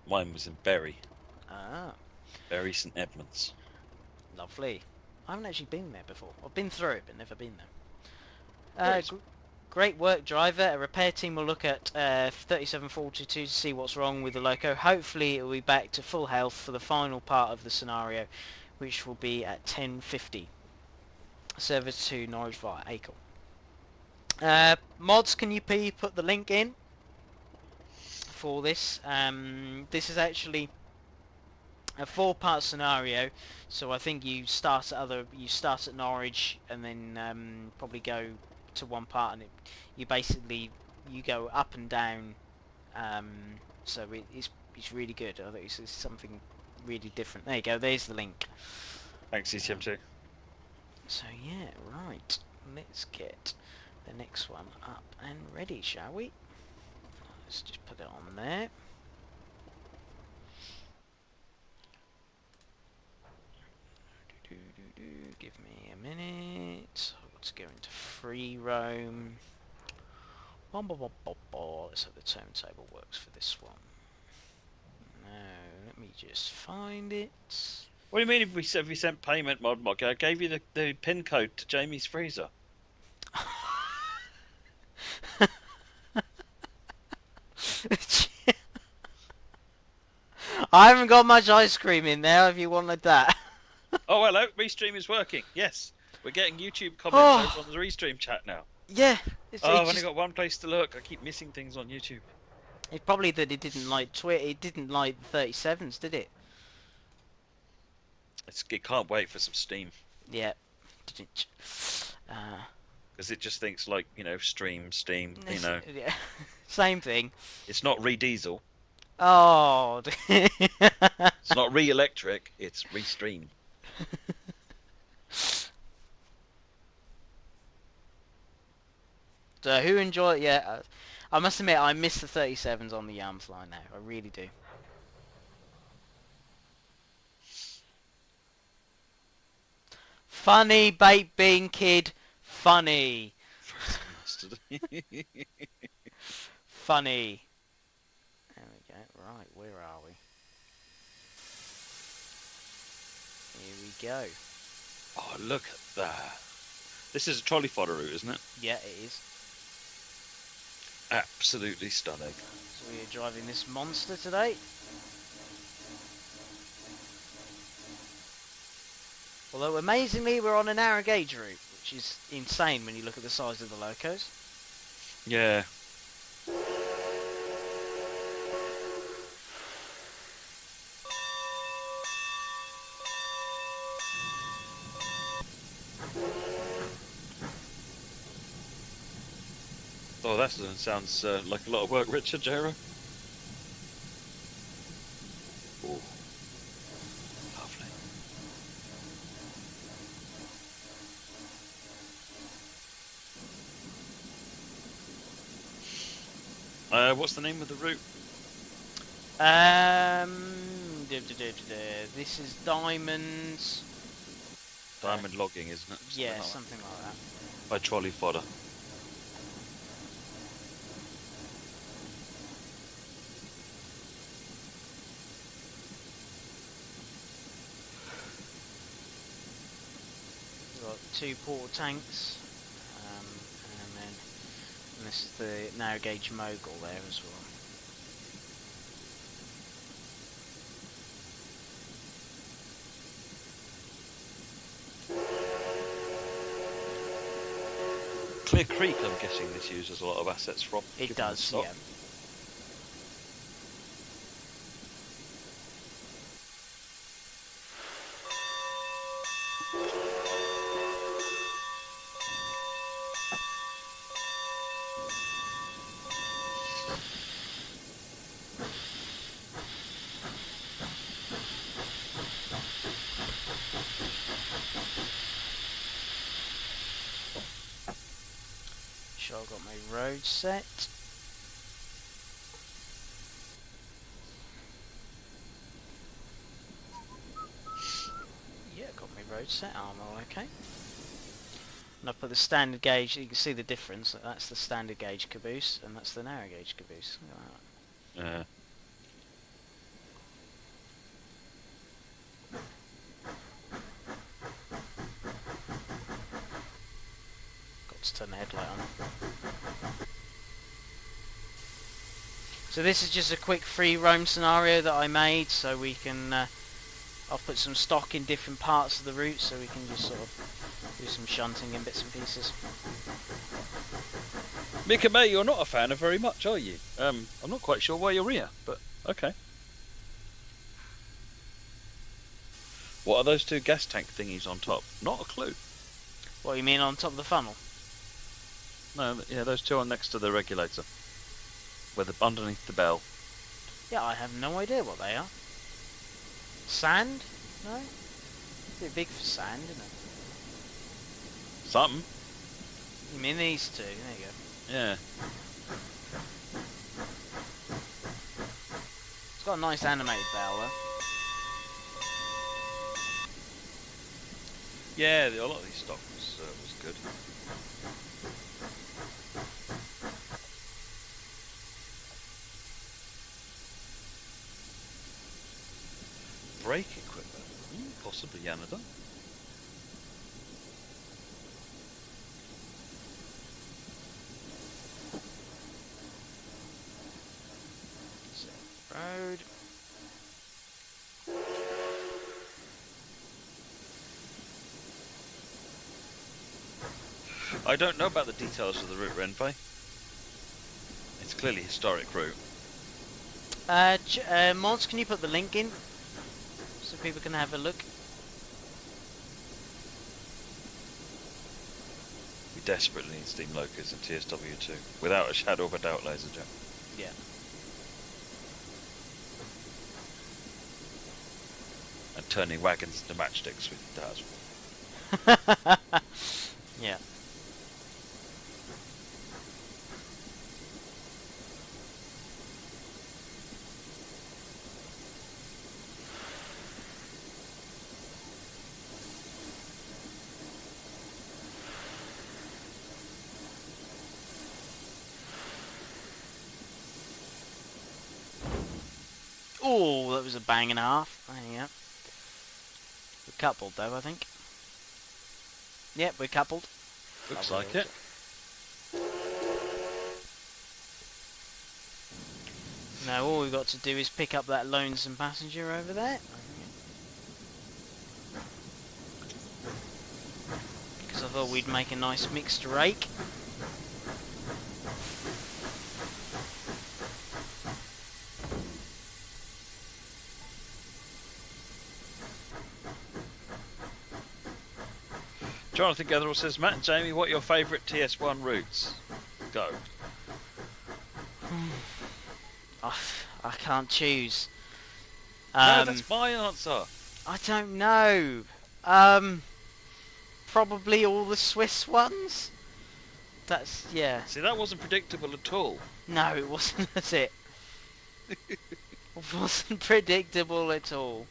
Mine was in Bury. Ah. Bury St Edmunds. Lovely. I haven't actually been there before. I've been through it, but never been there. Great work, driver. A repair team will look at 3742 to see what's wrong with the loco. Hopefully it will be back to full health for the final part of the scenario, which will be at 10:50. Service to Norwich via Acle. Mods, can you please put the link in for this? This is actually a 4-part scenario, so I think you start at Norwich and then probably go to one part, and you go up and down. So it's really good. I think it's something really different. There you go. There's the link. Thanks, CTM2. So yeah, right. Let's get the next one up and ready, shall we? Let's just put it on there. Give me a minute. Let's go into free roam. Let's hope the turntable works for this one. No, let me just find it. What do you mean if we sent payment, Mod? I gave you the pin code to Jamie's freezer. I haven't got much ice cream in there if you wanted that. Oh, hello. Restream is working. Yes. We're getting YouTube comments over on the Restream chat now. Yeah. I've only got one place to look. I keep missing things on YouTube. It's probably that it didn't like it didn't like the 37s, did it? It can't wait for some Steam. Yeah. Because it just thinks like, Steam, Yeah. Same thing. It's not re-diesel. Oh. It's not re-electric. It's Restream. So who enjoyed? Yeah, I must admit I miss the 37s on the arms line now. I really do. Funny baked bean kid. Funny. Funny. There we go. Right, where are we? Here we go. Oh, look at that. This is a trolley fodder route, isn't it? Yeah, it is. Absolutely stunning. So we are driving this monster today. Although amazingly we're on a narrow gauge route, which is insane when you look at the size of the locos. Yeah. Oh, that sounds like a lot of work, Richard Jero. Oh, lovely. What's the name of the route? This is Diamonds. Diamond logging, isn't it? Yeah, something like that. By trolley fodder. We've got 2 portal tanks, and this is the narrow gauge mogul there as well. Clear Creek, I'm guessing this uses a lot of assets from. It does, yeah. Sure, I've got my road set. Yeah, got my road set, armor okay. And I put the standard gauge, you can see the difference, that's the standard gauge caboose, and that's the narrow gauge caboose. Look at that. Got to turn the headlight on. So this is just a quick free roam scenario that I made, so we can I've put some stock in different parts of the route so we can just sort of do some shunting in bits and pieces. Mika May, you're not a fan of very much, are you? I'm not quite sure why you're here, but okay. What are those two gas tank thingies on top? Not a clue. What you mean on top of the funnel? No, yeah, those two are next to the regulator. Underneath the bell. Yeah, I have no idea what they are. Sand? No? A bit big for sand, isn't it? Something. You mean these two? There you go. Yeah. It's got a nice animated bell though. Yeah, a lot of these stock was good. Brake equipment. Possibly Yanada. Road. I don't know about the details of the route, Renfei. It's clearly a historic route. Mods, can you put the link in? So people can have a look. We desperately need steam locos in TSW2, without a shadow of a doubt, ladies and gentlemen. Yeah. And turning wagons into matchsticks with that as well. Yeah. Oh, that was a bang and a half. There you go. We're coupled though, I think. Yep, we're coupled. Looks like it. Now all we've got to do is pick up that lonesome passenger over there. Because I thought we'd make a nice mixed rake. Jonathan Gatherall says, Matt and Jamie, what are your favourite TS1 routes? Go. I can't choose. No, that's my answer. I don't know. Probably all the Swiss ones. That's, yeah. See, that wasn't predictable at all. No, it wasn't, was it? It wasn't predictable at all.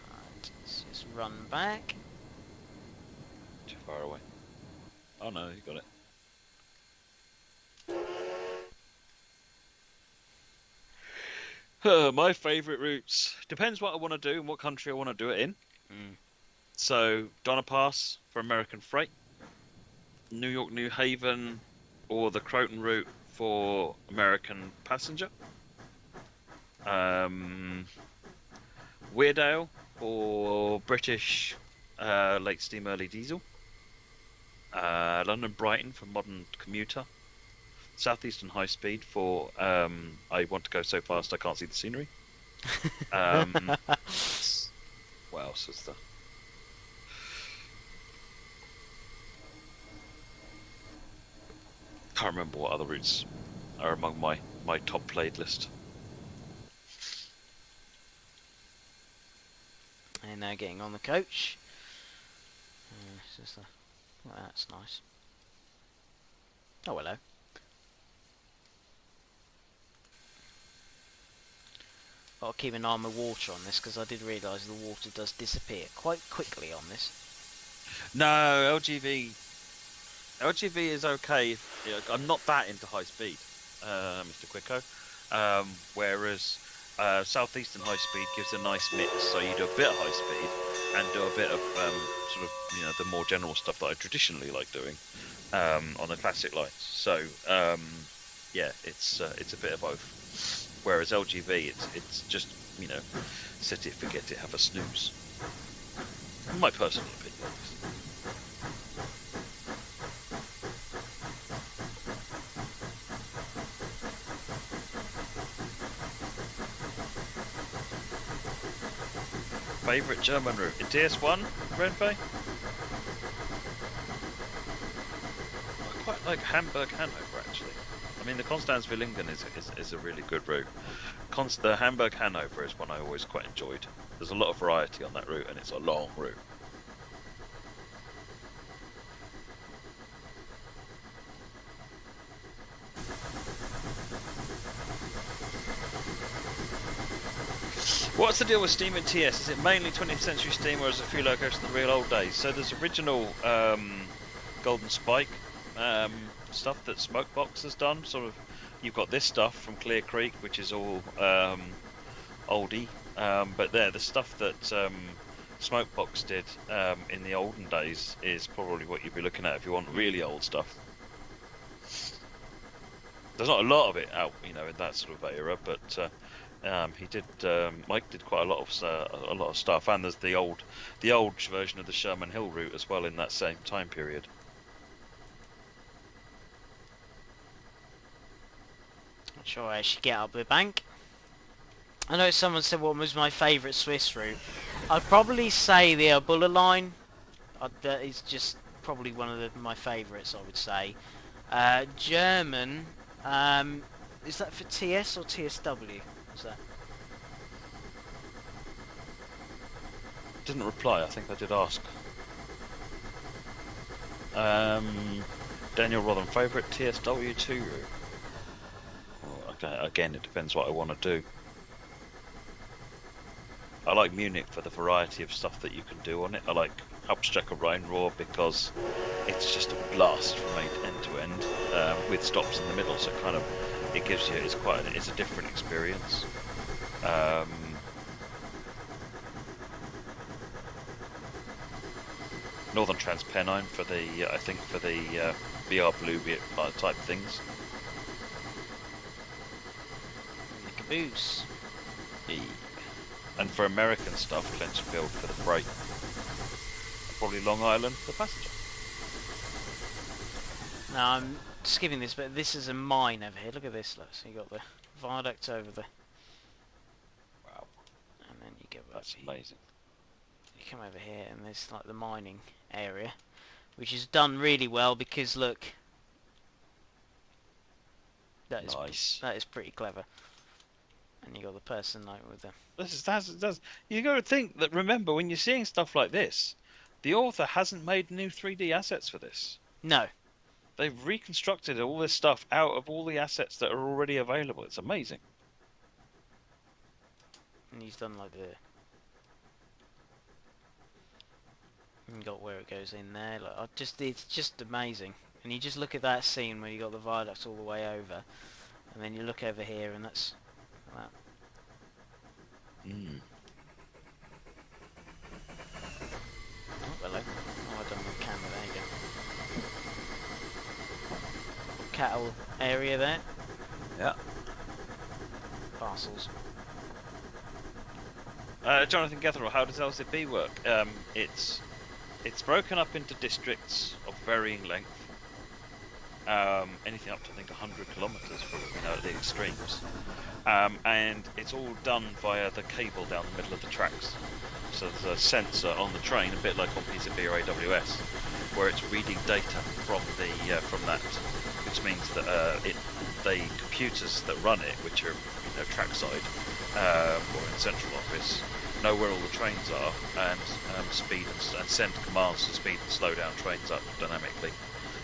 Right, let's just run back. Too far away. Oh no, you got it. My favourite routes. Depends what I want to do and what country I want to do it in. Mm. So, Donna Pass for American freight. New York, New Haven, or the Croton route for American passenger. Weardale for British late steam early diesel. London Brighton for modern commuter. Southeastern High Speed for I want to go so fast I can't see the scenery. What else is there? Can't remember what other routes are among my top played list. And now getting on the coach. Well, that's nice. Oh, hello. Got to keep an eye on my water on this because I did realise the water does disappear quite quickly on this. No, LGV is okay. I'm not that into high speed, Mr. Quicko. Whereas Southeastern High Speed gives a nice mix. So you do a bit of high speed and do a bit of sort of the more general stuff that I traditionally like doing on the classic lines. So yeah, it's a bit of both. Whereas LGV, it's just, you know, set it, forget it, have a snooze. My personal opinion. Favourite German route in Ts1, Renfe? I quite like Hamburg-Hanover actually. I mean, the Constance-Villingen is a really good route. The Hamburg-Hanover is one I always quite enjoyed. There's a lot of variety on that route, and it's a long route. What's the deal with steam and TS? Is it mainly 20th century steam, or is it a few logos from the real old days? So there's original Golden Spike stuff that Smokebox has done. Sort of, you've got this stuff from Clear Creek, which is all oldie, but the stuff that Smokebox did in the olden days is probably what you'd be looking at if you want really old stuff. There's not a lot of it out, you know, in that sort of era, but he did. Mike did quite a lot of stuff, and there's the old version of the Sherman Hill route as well in that same time period. Not sure I should get up the bank. I know someone said what was my favourite Swiss route. I'd probably say the Buller line. That is just probably one of my favourites, I would say. German. Is that for TS or TSW? What's that? Didn't reply. I think I did ask. Daniel Rotherham, favourite TSW2 route? Well, okay, again, it depends what I want to do. I like Munich for the variety of stuff that you can do on it. I like Hauptstrecke Rheinrohr because it's just a blast from end to end, with stops in the middle. So kind of it gives you it's a different experience. Northern Transpennine for the I think for the VR Blue type things. Caboose. And for American stuff, Clenchfield for the freight. Probably Long Island for the passenger. Now I'm skipping this, but this is a mine over here. Look at this. Look, so you got the viaduct over the. Wow. And then you go. That's amazing. You come over here, and there's like the mining area, which is done really well because look. That is nice. That is pretty clever. And you got the person like with the. That's you got to think that. Remember, when you're seeing stuff like this, the author hasn't made new 3D assets for this. No. They've reconstructed all this stuff out of all the assets that are already available. It's amazing. And he's done like the. And got where it goes in there. Like it's just amazing. And you just look at that scene where you got the viaducts all the way over, and then you look over here, and that's. That. Mm. Oh, hello. Oh, I've done the camera, there you go. Cattle area there. Yeah. Parcels. Jonathan Getherill, how does LCB work? It's broken up into districts of varying length. Anything up to I think 100 kilometres for at the extremes. And it's all done via the cable down the middle of the tracks. So there's a sensor on the train, a bit like on PCB or AWS, where it's reading data from that, which means that the computers that run it, which are trackside or in central office, know where all the trains are and speed and send commands to speed and slow down trains up dynamically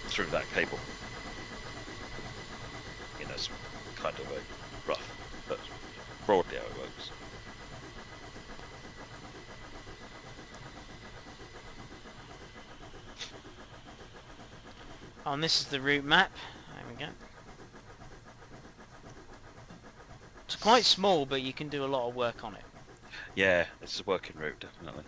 through that cable. It's kind of a rough, but broadly how it works. Oh, and this is the route map. There we go. It's quite small, but you can do a lot of work on it. Yeah, it's a working route, definitely.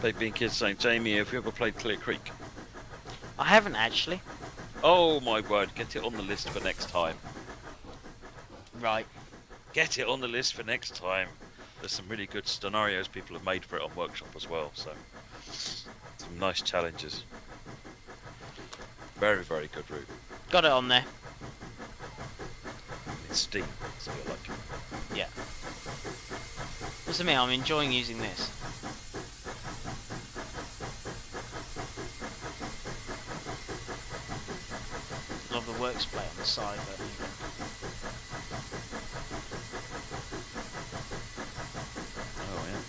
They being kids saying, Jamie, have you ever played Clear Creek? I haven't actually. Oh my word, get it on the list for next time. Right. Get it on the list for next time. There's some really good scenarios people have made for it on Workshop as well, so some nice challenges. Very, very good route. Got it on there. It's Steam, so you're like. Yeah. Listen to me, I'm enjoying using this. Love the works plate on the side, but Oh yeah.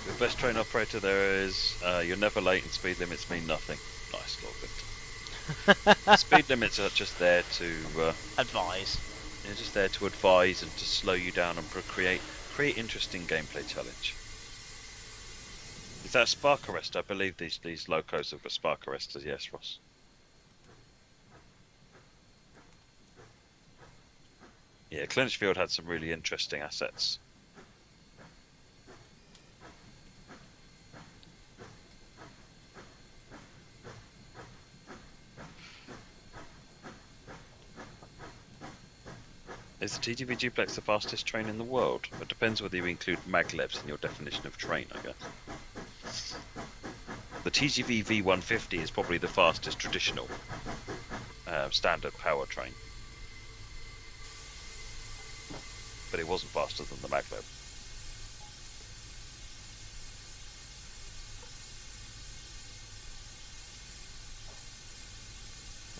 The best train operator there is, you're never late and speed limits mean nothing. Nice, Lord Victor. Speed limits are just there to advise. they're just there to advise and to slow you down and create interesting gameplay challenge. Is that spark arrest? I believe these locos have got spark arresters. Yes, Ross. Yeah, Clinchfield had some really interesting assets. Is the TGV Duplex the fastest train in the world? It depends whether you include maglevs in your definition of train, I guess. The TGV V150 is probably the fastest traditional standard power train. But it wasn't faster than the maglev.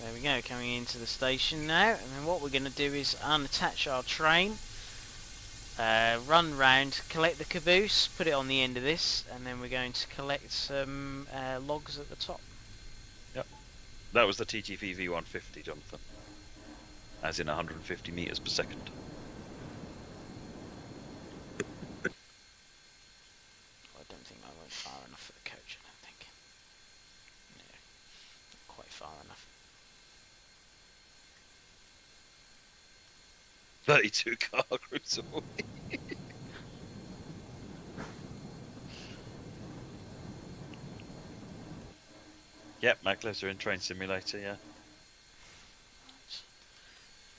There we go, coming into the station now, and then what we're going to do is unattach our train, run round, collect the caboose, put it on the end of this, and then we're going to collect some logs at the top. Yep. That was the TGV V150, Jonathan. As in 150 meters per second. I don't think I went far enough for the coach, I don't think. No, not quite far enough. 32 car cruiserway. Yep, maglevs are in Train Simulator, yeah.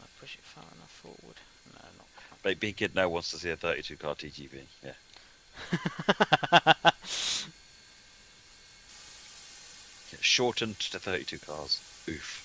I push it far enough forward? No, not quite. But Big Kid now wants to see a 32 car TGV, yeah. Shortened to 32 cars. Oof.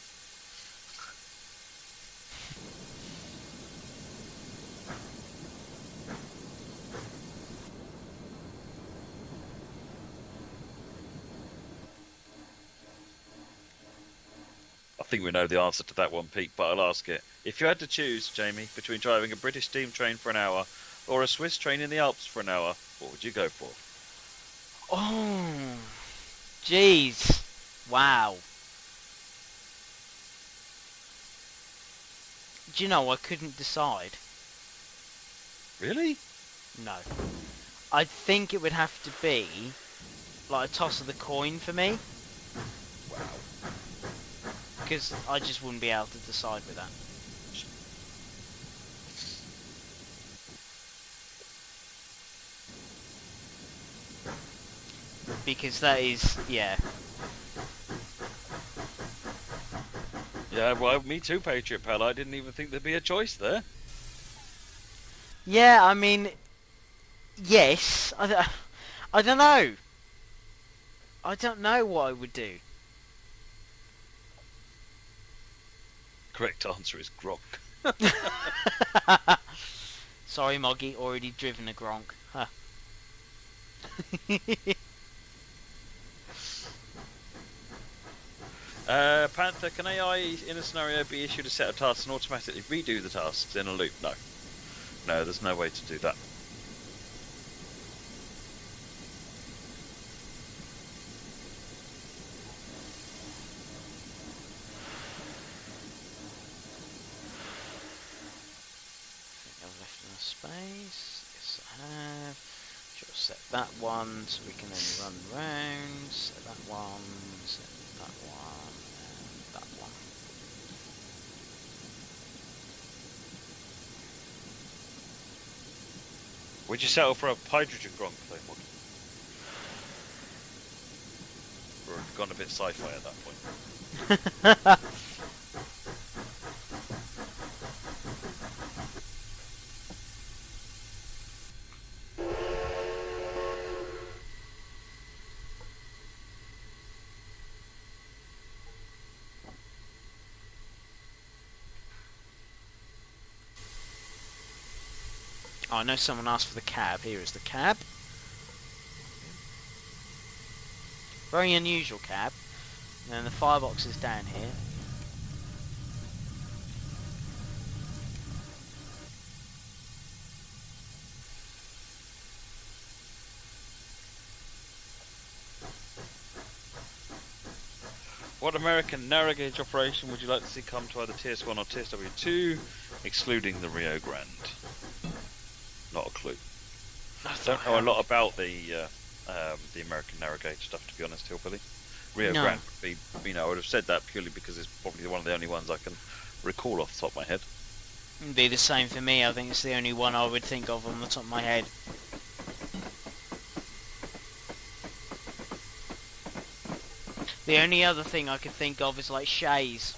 I think we know the answer to that one, Pete, but I'll ask it. If you had to choose, Jamie, between driving a British steam train for an hour or a Swiss train in the Alps for an hour, what would you go for? Oh, jeez. Wow. Do you know, I couldn't decide. Really? No. I think it would have to be like a toss of the coin for me. Wow. Because I just wouldn't be able to decide with that. Because that is, yeah. Yeah, well, me too, Patriot Pal. I didn't even think there'd be a choice there. Yeah, I mean, yes. I don't know. I don't know what I would do. Correct answer is Gronk. Sorry, Moggy, already driven a Gronk. Huh. Panther, can AI in a scenario be issued a set of tasks and automatically redo the tasks in a loop? No. No, there's no way to do that. I think I've left enough space. Yes, set that one, so we can then run round, set that one, set that one, and that one. Would you settle for a hydrogen gronk, though, Mod? Or have you gone a bit sci-fi at that point? Oh, I know someone asked for the cab. Here is the cab. Very unusual cab. And then the firebox is down here. What American narrow gauge operation would you like to see come to either Ts1 or TSW2, excluding the Rio Grande? Not a clue. I don't know a lot about the American narrow gauge stuff, to be honest, Hillbilly. Rio Grande would be, I would have said that purely because it's probably one of the only ones I can recall off the top of my head. It'd be the same for me. I think it's the only one I would think of on the top of my head. The only other thing I could think of is like Shays.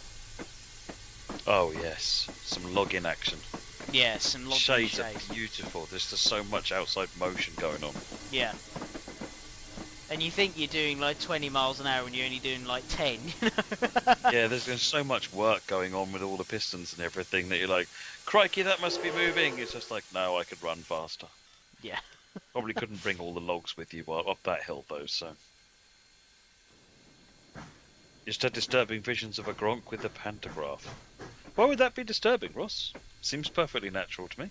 Oh yes, some login action. Yeah, some login Shays Shays. are beautiful. There's just so much outside motion going on. Yeah. And you think you're doing like 20 miles an hour and you're only doing like 10, you know? Yeah, there's so much work going on with all the pistons and everything that you're like, crikey, that must be moving. It's just like, no, I could run faster. Yeah. Probably couldn't bring all the logs with you up that hill though, so. Just had disturbing visions of a gronk with a pantograph. Why would that be disturbing, Ross? Seems perfectly natural to me.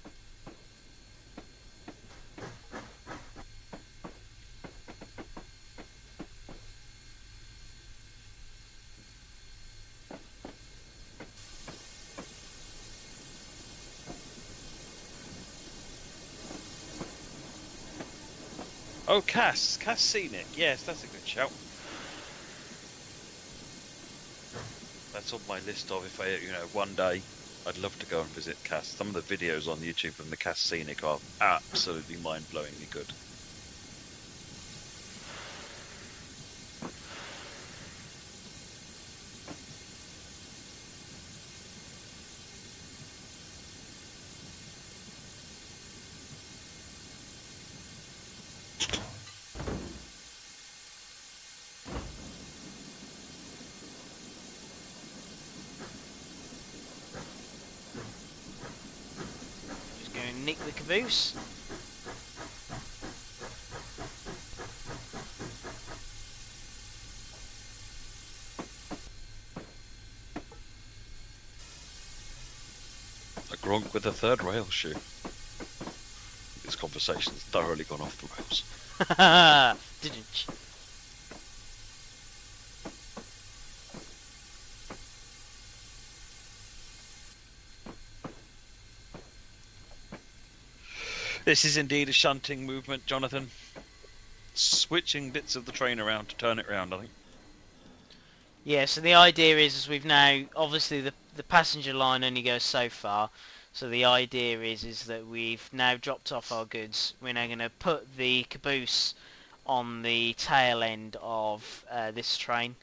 Oh, Cass Scenic. Yes, that's a good shout. That's on my list of if I, one day I'd love to go and visit Cass. Some of the videos on YouTube from the Cass Scenic are absolutely mind-blowingly good. Just go and nick the caboose. A gronk with a third rail shoe. This conversation's thoroughly gone off the rails. Didn't you? This is indeed a shunting movement, Jonathan. Switching bits of the train around to turn it round, I think. Yeah, so the idea is we've now, obviously the passenger line only goes so far, so the idea is that we've now dropped off our goods. We're now going to put the caboose on the tail end of this train,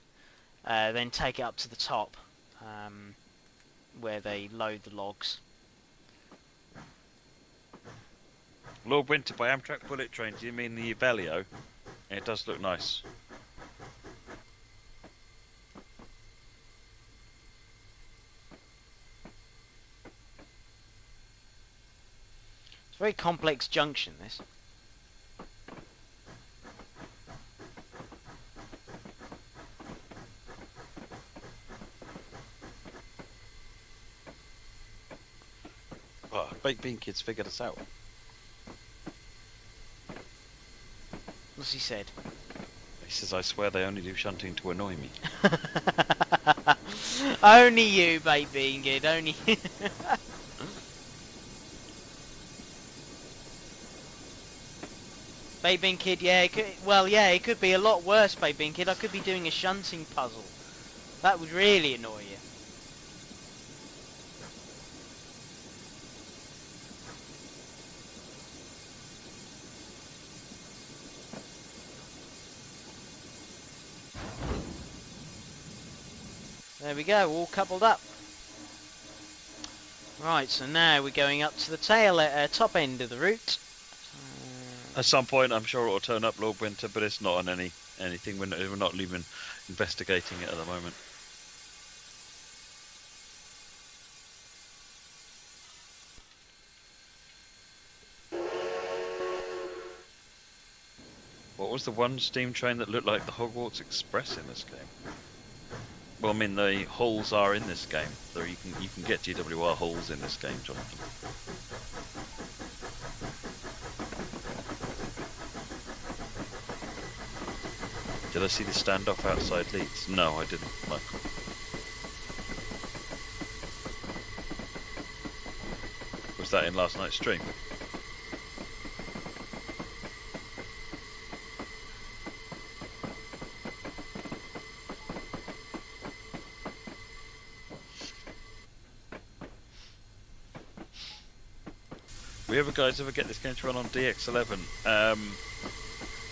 then take it up to the top, where they load the logs. Lord Winter by Amtrak Bullet Train, do you mean the Velio? It does look nice. It's a very complex junction, this. Oh, Baked Bean Kids figured us out. What's he said? He says, I swear they only do shunting to annoy me. Only you, Baked Bean Kid, only you. Babe Bean Kid, yeah, it could be a lot worse, Babe Bean Kid. I could be doing a shunting puzzle. That would really annoy you. There we go, all coupled up. Right, so now we're going up to the top end of the route. At some point, I'm sure it'll turn up, Lord Winter, but it's not on anything. We're not even investigating it at the moment. What was the one steam train that looked like the Hogwarts Express in this game? Well, I mean, the hulls are in this game, so you can get GWR hulls in this game, Jonathan. Did I see the standoff outside Leeds? No, I didn't, Michael. Was that in last night's stream? Guys ever get this game to run on DX11?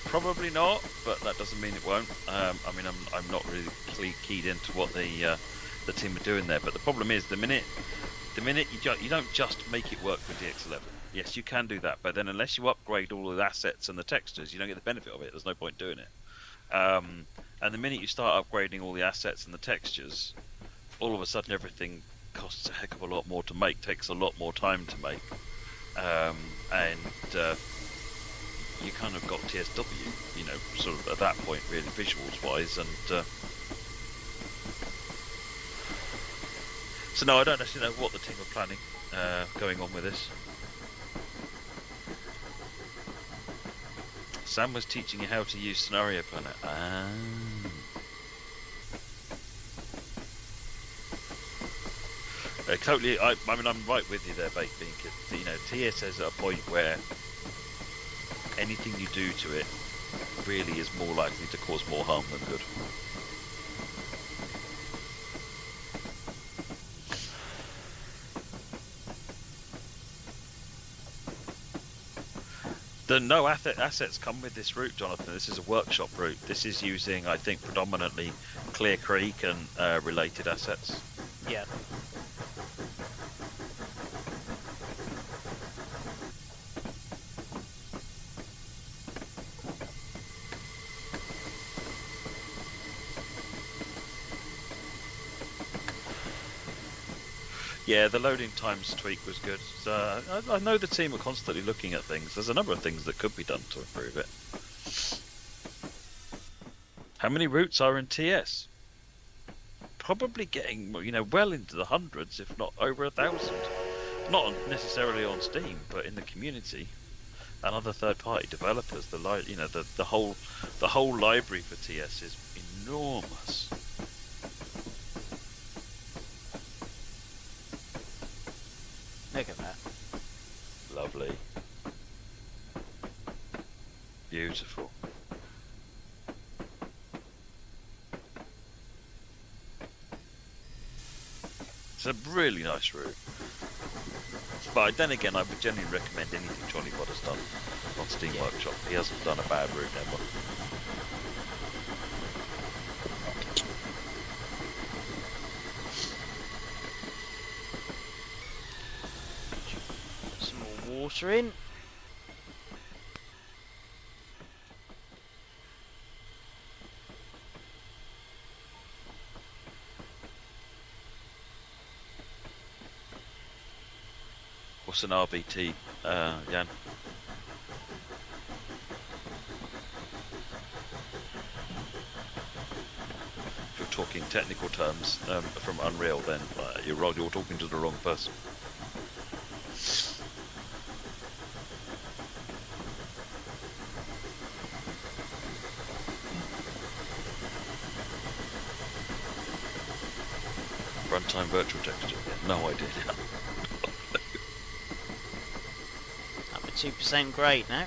Probably not, but that doesn't mean it won't. I mean, I'm not really keyed into what the team are doing there. But the problem is, the minute you don't just make it work with DX11. Yes, you can do that, but then unless you upgrade all the assets and the textures, you don't get the benefit of it. There's no point doing it. And the minute you start upgrading all the assets and the textures, all of a sudden everything costs a heck of a lot more to make, takes a lot more time to make. And you kind of got TSW, you know, sort of at that point, really, visuals wise, and so no, I don't actually know what the team are planning going on with this. Sam was teaching you how to use Scenario Planner. Totally, I mean, I'm right with you there, Baked Bean Kid. You know, TS is at a point where anything you do to it really is more likely to cause more harm than good. The no assets come with this route, Jonathan. This is a workshop route. This is using, I think, predominantly Clear Creek and related assets. Yeah. Yeah, the loading times tweak was good. I know the team are constantly looking at things. There's a number of things that could be done to improve it. How many routes are in TS? Probably getting, you know, well into the hundreds, if not over 1,000. Not necessarily on Steam, but in the community and other third-party developers. The whole library for TS is enormous. Look at that. Lovely. Beautiful. It's a really nice route. But then again, I would generally recommend anything Johnny Potter's done on Steam Workshop. He hasn't done a bad route ever. Water in. What's an RBT, Jan? If you're talking technical terms from Unreal, then you're wrong. You're talking to the wrong person. Runtime virtual texture. Yeah, no idea. Up at 2% grade now.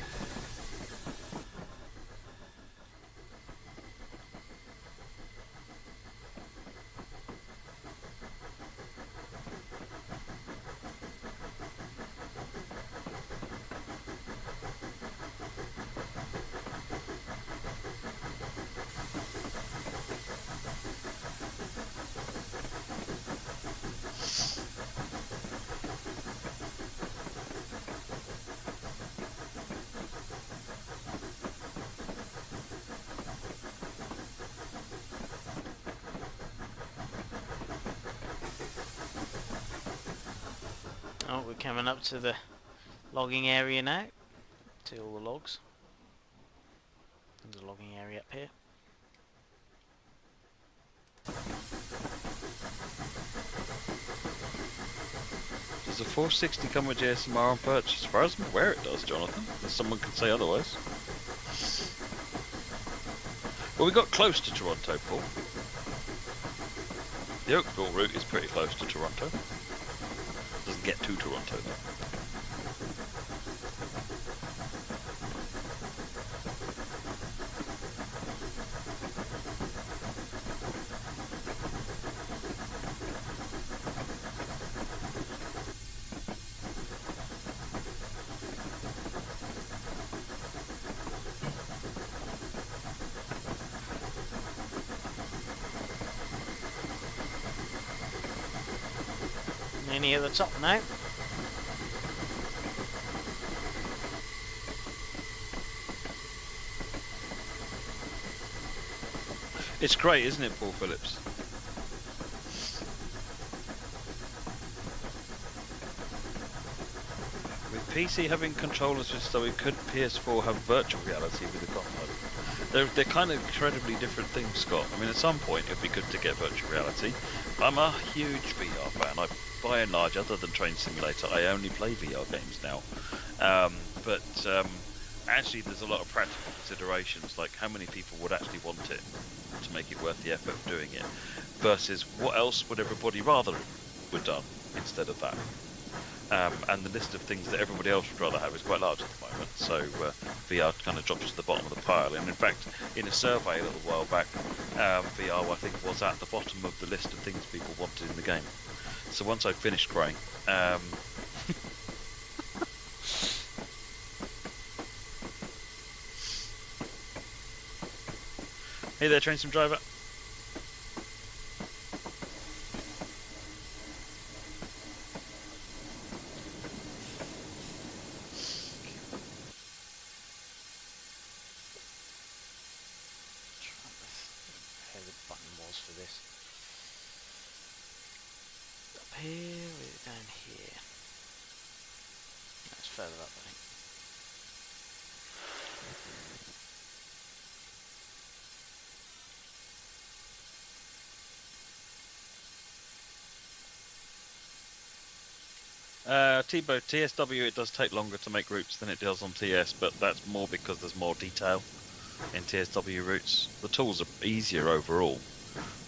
coming up to the logging area now. See all the logs. There's a logging area up here. Does the 460 come with GSMR on purchase? As far as I'm aware it does, Jonathan. Unless someone can say otherwise. Well, we got close to Toronto, Paul. The Oakville route is pretty close to Toronto. Doesn't get to Toronto though. Nearly at the top now. It's great, isn't it, Paul Phillips? With PC having controllers with so could PS4 have virtual reality with the console? They're kind of incredibly different things, Scott. I mean, at some point it'd be good to get virtual reality. I'm a huge VR fan. By and large, other than Train Simulator, I only play VR games now. But actually, there's a lot of practical considerations, like how many people would actually want it to make it worth the effort of doing it, versus what else would everybody rather were done instead of that. And the list of things that everybody else would rather have is quite large at the moment, so VR kind of drops to the bottom of the pile. And in fact, in a survey a little while back, VR I think was at the bottom of the list of things people wanted in the game. So once I finished crying, hey there, Train Sim Driver. Where the button was for this. Up here, or down here? That's further up, I think. T-Bow, TSW, it does take longer to make routes than it does on TS, but that's more because there's more detail in TSW routes. The tools are easier overall,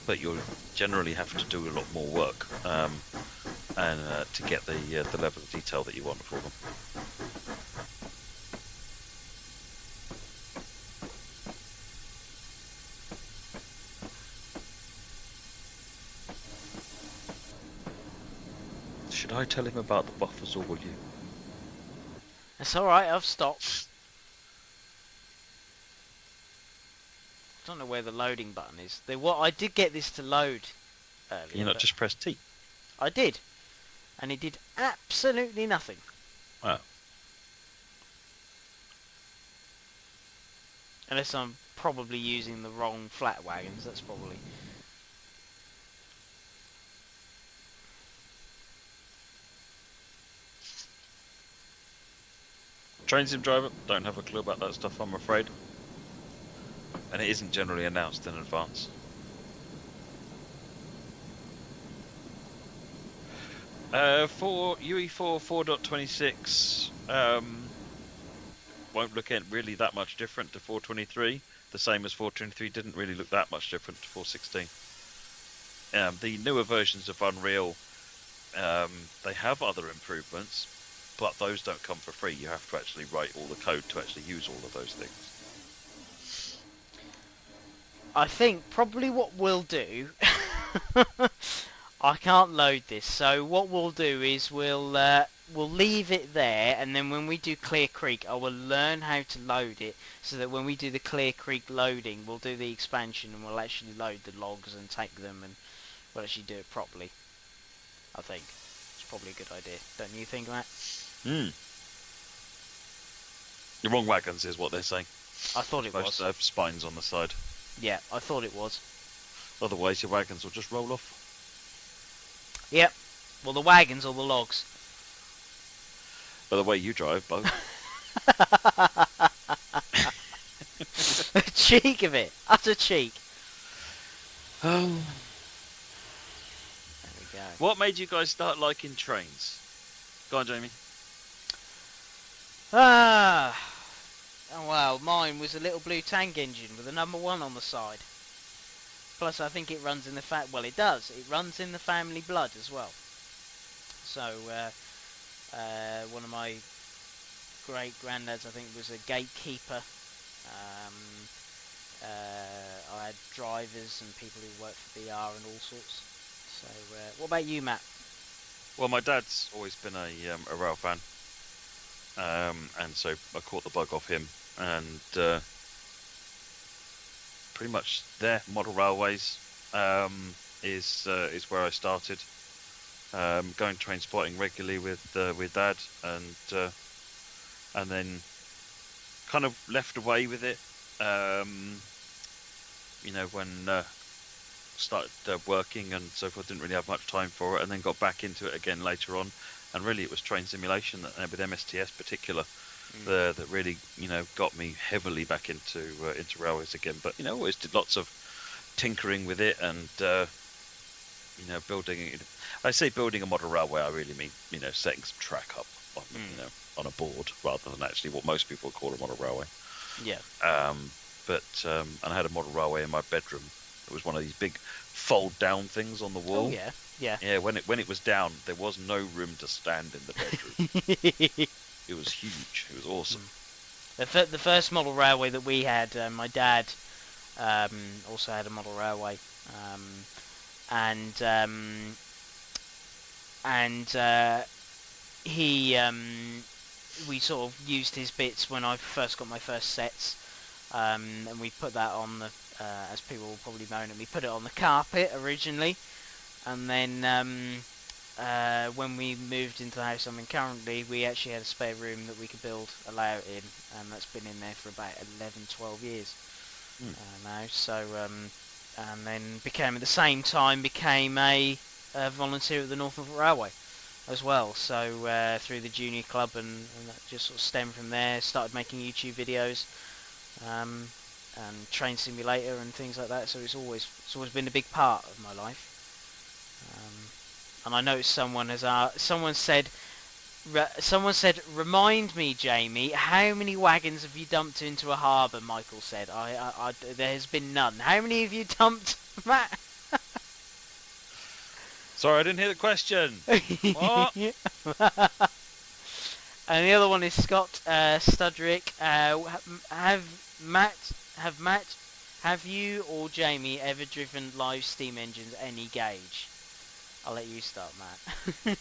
but you'll generally have to do a lot more work and to get the level of detail that you want for them. Should I tell him about the buffers, or will you? That's alright, I've stopped. I don't know where the loading button is. I did get this to load earlier. Can you not just press T? I did. And it did absolutely nothing. Wow. Unless I'm probably using the wrong flat wagons, that's probably... Train Sim Driver, don't have a clue about that stuff, I'm afraid. And it isn't generally announced in advance. For UE4 4.26, won't look at really that much different to 4.23. The same as 4.23 didn't really look that much different to 4.16. The newer versions of Unreal, they have other improvements, but those don't come for free. You have to actually write all the code to actually use all of those things. I think probably what we'll do... I can't load this, so what we'll do is we'll leave it there, and then when we do Clear Creek, I will learn how to load it, so that when we do the Clear Creek loading, we'll do the expansion, and we'll actually load the logs and take them, and we'll actually do it properly. I think it's probably a good idea, don't you think, Matt? The wrong wagons is what they're saying. I thought it Most was. have spines on the side. Yeah, I thought it was. Otherwise, your wagons will just roll off. Yep. Well, the wagons or the logs. By the way you drive, both. Cheek of it. Utter cheek. Oh. There we go. What made you guys start liking trains? Go on, Jamie. Ah. Oh, well, mine was a little blue tank engine with a number 1 on the side. Plus, I think it runs in the well, it does. It runs in the family blood as well. So, one of my great granddads, I think, was a gatekeeper. I had drivers and people who worked for BR and all sorts. So, what about you, Matt? Well, my dad's always been a rail fan, and so I caught the bug off him, and pretty much their model railways is where I started. Going train spotting regularly with Dad, and then kind of left away with it. When started working and so forth, didn't really have much time for it, and then got back into it again later on. And really, it was train simulation with MSTS particular that really got me heavily back into railways again. But always did lots of tinkering with it and building it. I say building a model railway, I really mean setting some track up on on a board rather than actually what most people would call a model railway. Yeah. And I had a model railway in my bedroom. It was one of these big fold down things on the wall. Oh yeah, yeah. Yeah, when it was down, there was no room to stand in the bedroom. It was huge. It was awesome. The first model railway that we had, my dad also had a model railway, and he we sort of used his bits when I first got my first sets, and we put that on the as people will probably know, and we put it on the carpet originally, and then when we moved into the house I'm in currently, we actually had a spare room that we could build a layout in, and that's been in there for about 11-12 years now. So and then at the same time became a volunteer at the North Norfolk Railway as well, so through the junior club, and that just sort of stemmed from there. Started making YouTube videos and train simulator and things like that, so it's always been a big part of my life. And I noticed someone said, remind me, Jamie, how many wagons have you dumped into a harbour? Michael said. There has been none. How many have you dumped, Matt? Sorry, I didn't hear the question. What? And the other one is Scott Studrick. Have you or Jamie ever driven live steam engines any gauge? I'll let you start, Matt.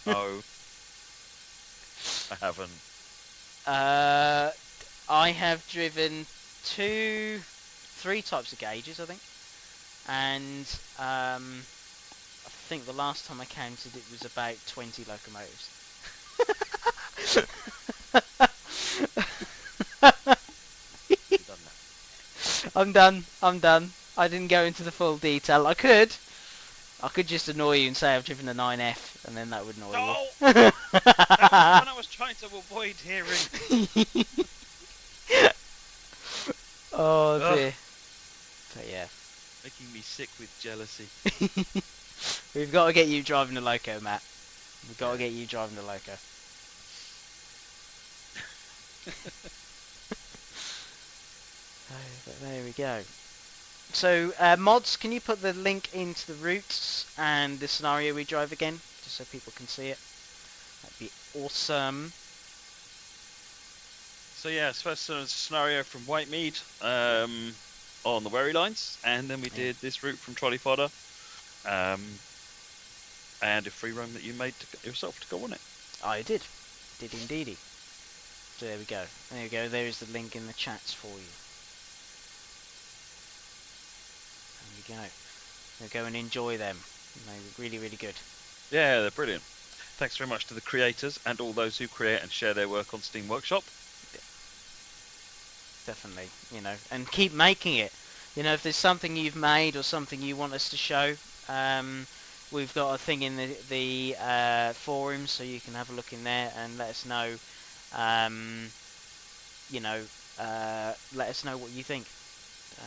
No, I haven't. I have driven 3 types of gauges, I think, and I think the last time I counted it was about 20 locomotives. I'm done. I didn't go into the full detail. I could just annoy you and say I've driven a 9F, and then that would annoy you. That was when I was trying to avoid hearing. Oh dear. But yeah. Making me sick with jealousy. We've got to get you driving the loco, Matt. We've got to get you driving the loco. But there we go. So, mods, can you put the link into the routes and the scenario we drive again, just so people can see it? That'd be awesome. So yeah, first scenario from Whitemead on the Wherry lines, and then we did this route from Trolley Fodder, and a free roam that you made yourself to go on it. I did indeedy. So there we go. There is the link in the chats for you. There we go. Go and enjoy them. They're really, really good. Yeah, they're brilliant. Thanks very much to the creators and all those who create and share their work on Steam Workshop. Definitely, and keep making it. If there's something you've made or something you want us to show, we've got a thing in the forums, so you can have a look in there and let us know You know, let us know what you think.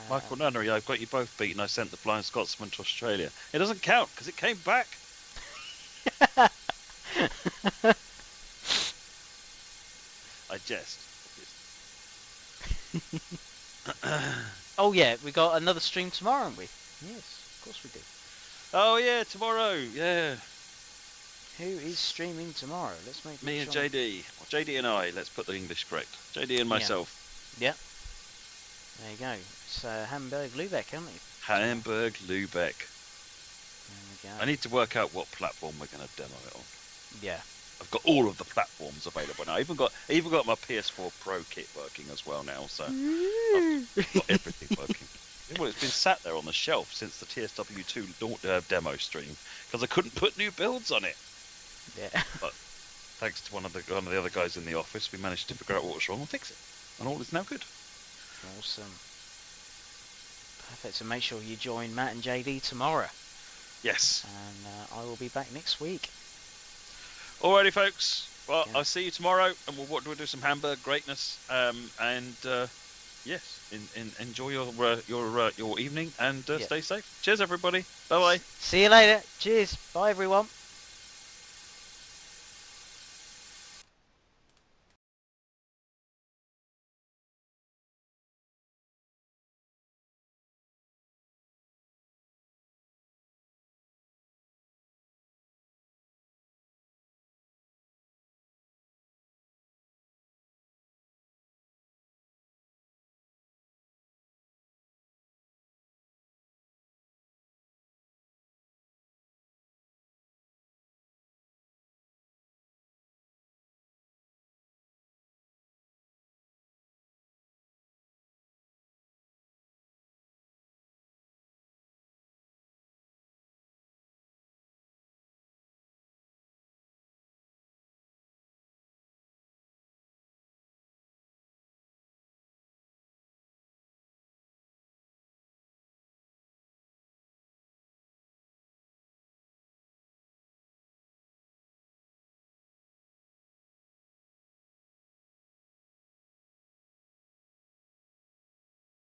Michael Nunnery, I've got you both beaten. I sent the Flying Scotsman to Australia. It doesn't count because it came back. I jest. Oh yeah, we got another stream tomorrow, haven't we? Yes, of course we do. Oh yeah, tomorrow. Yeah. Who is streaming tomorrow? Let's make Me and sure. JD. JD and I. Let's put the English correct. JD and myself. Yeah. There you go. It's Hamburg Lübeck, aren't we? Hamburg Lübeck. There we go. I need to work out what platform we're going to demo it on. Yeah. I've got all of the platforms available now. I even got my PS4 Pro kit working as well now. So I've got everything working. Well, it's been sat there on the shelf since the TSW2 demo stream because I couldn't put new builds on it. Yeah. But thanks to one of the other guys in the office, we managed to figure out what was wrong and fix it, and all is now good. Awesome. Perfect. So make sure you join Matt and JD tomorrow. Yes. And I will be back next week. Alrighty, folks. Well, Yeah. I'll see you tomorrow, and we'll do some Hamburg greatness. Yes, enjoy your evening and Yeah. stay safe. Cheers, everybody. Bye bye. See you later. Cheers. Bye, everyone.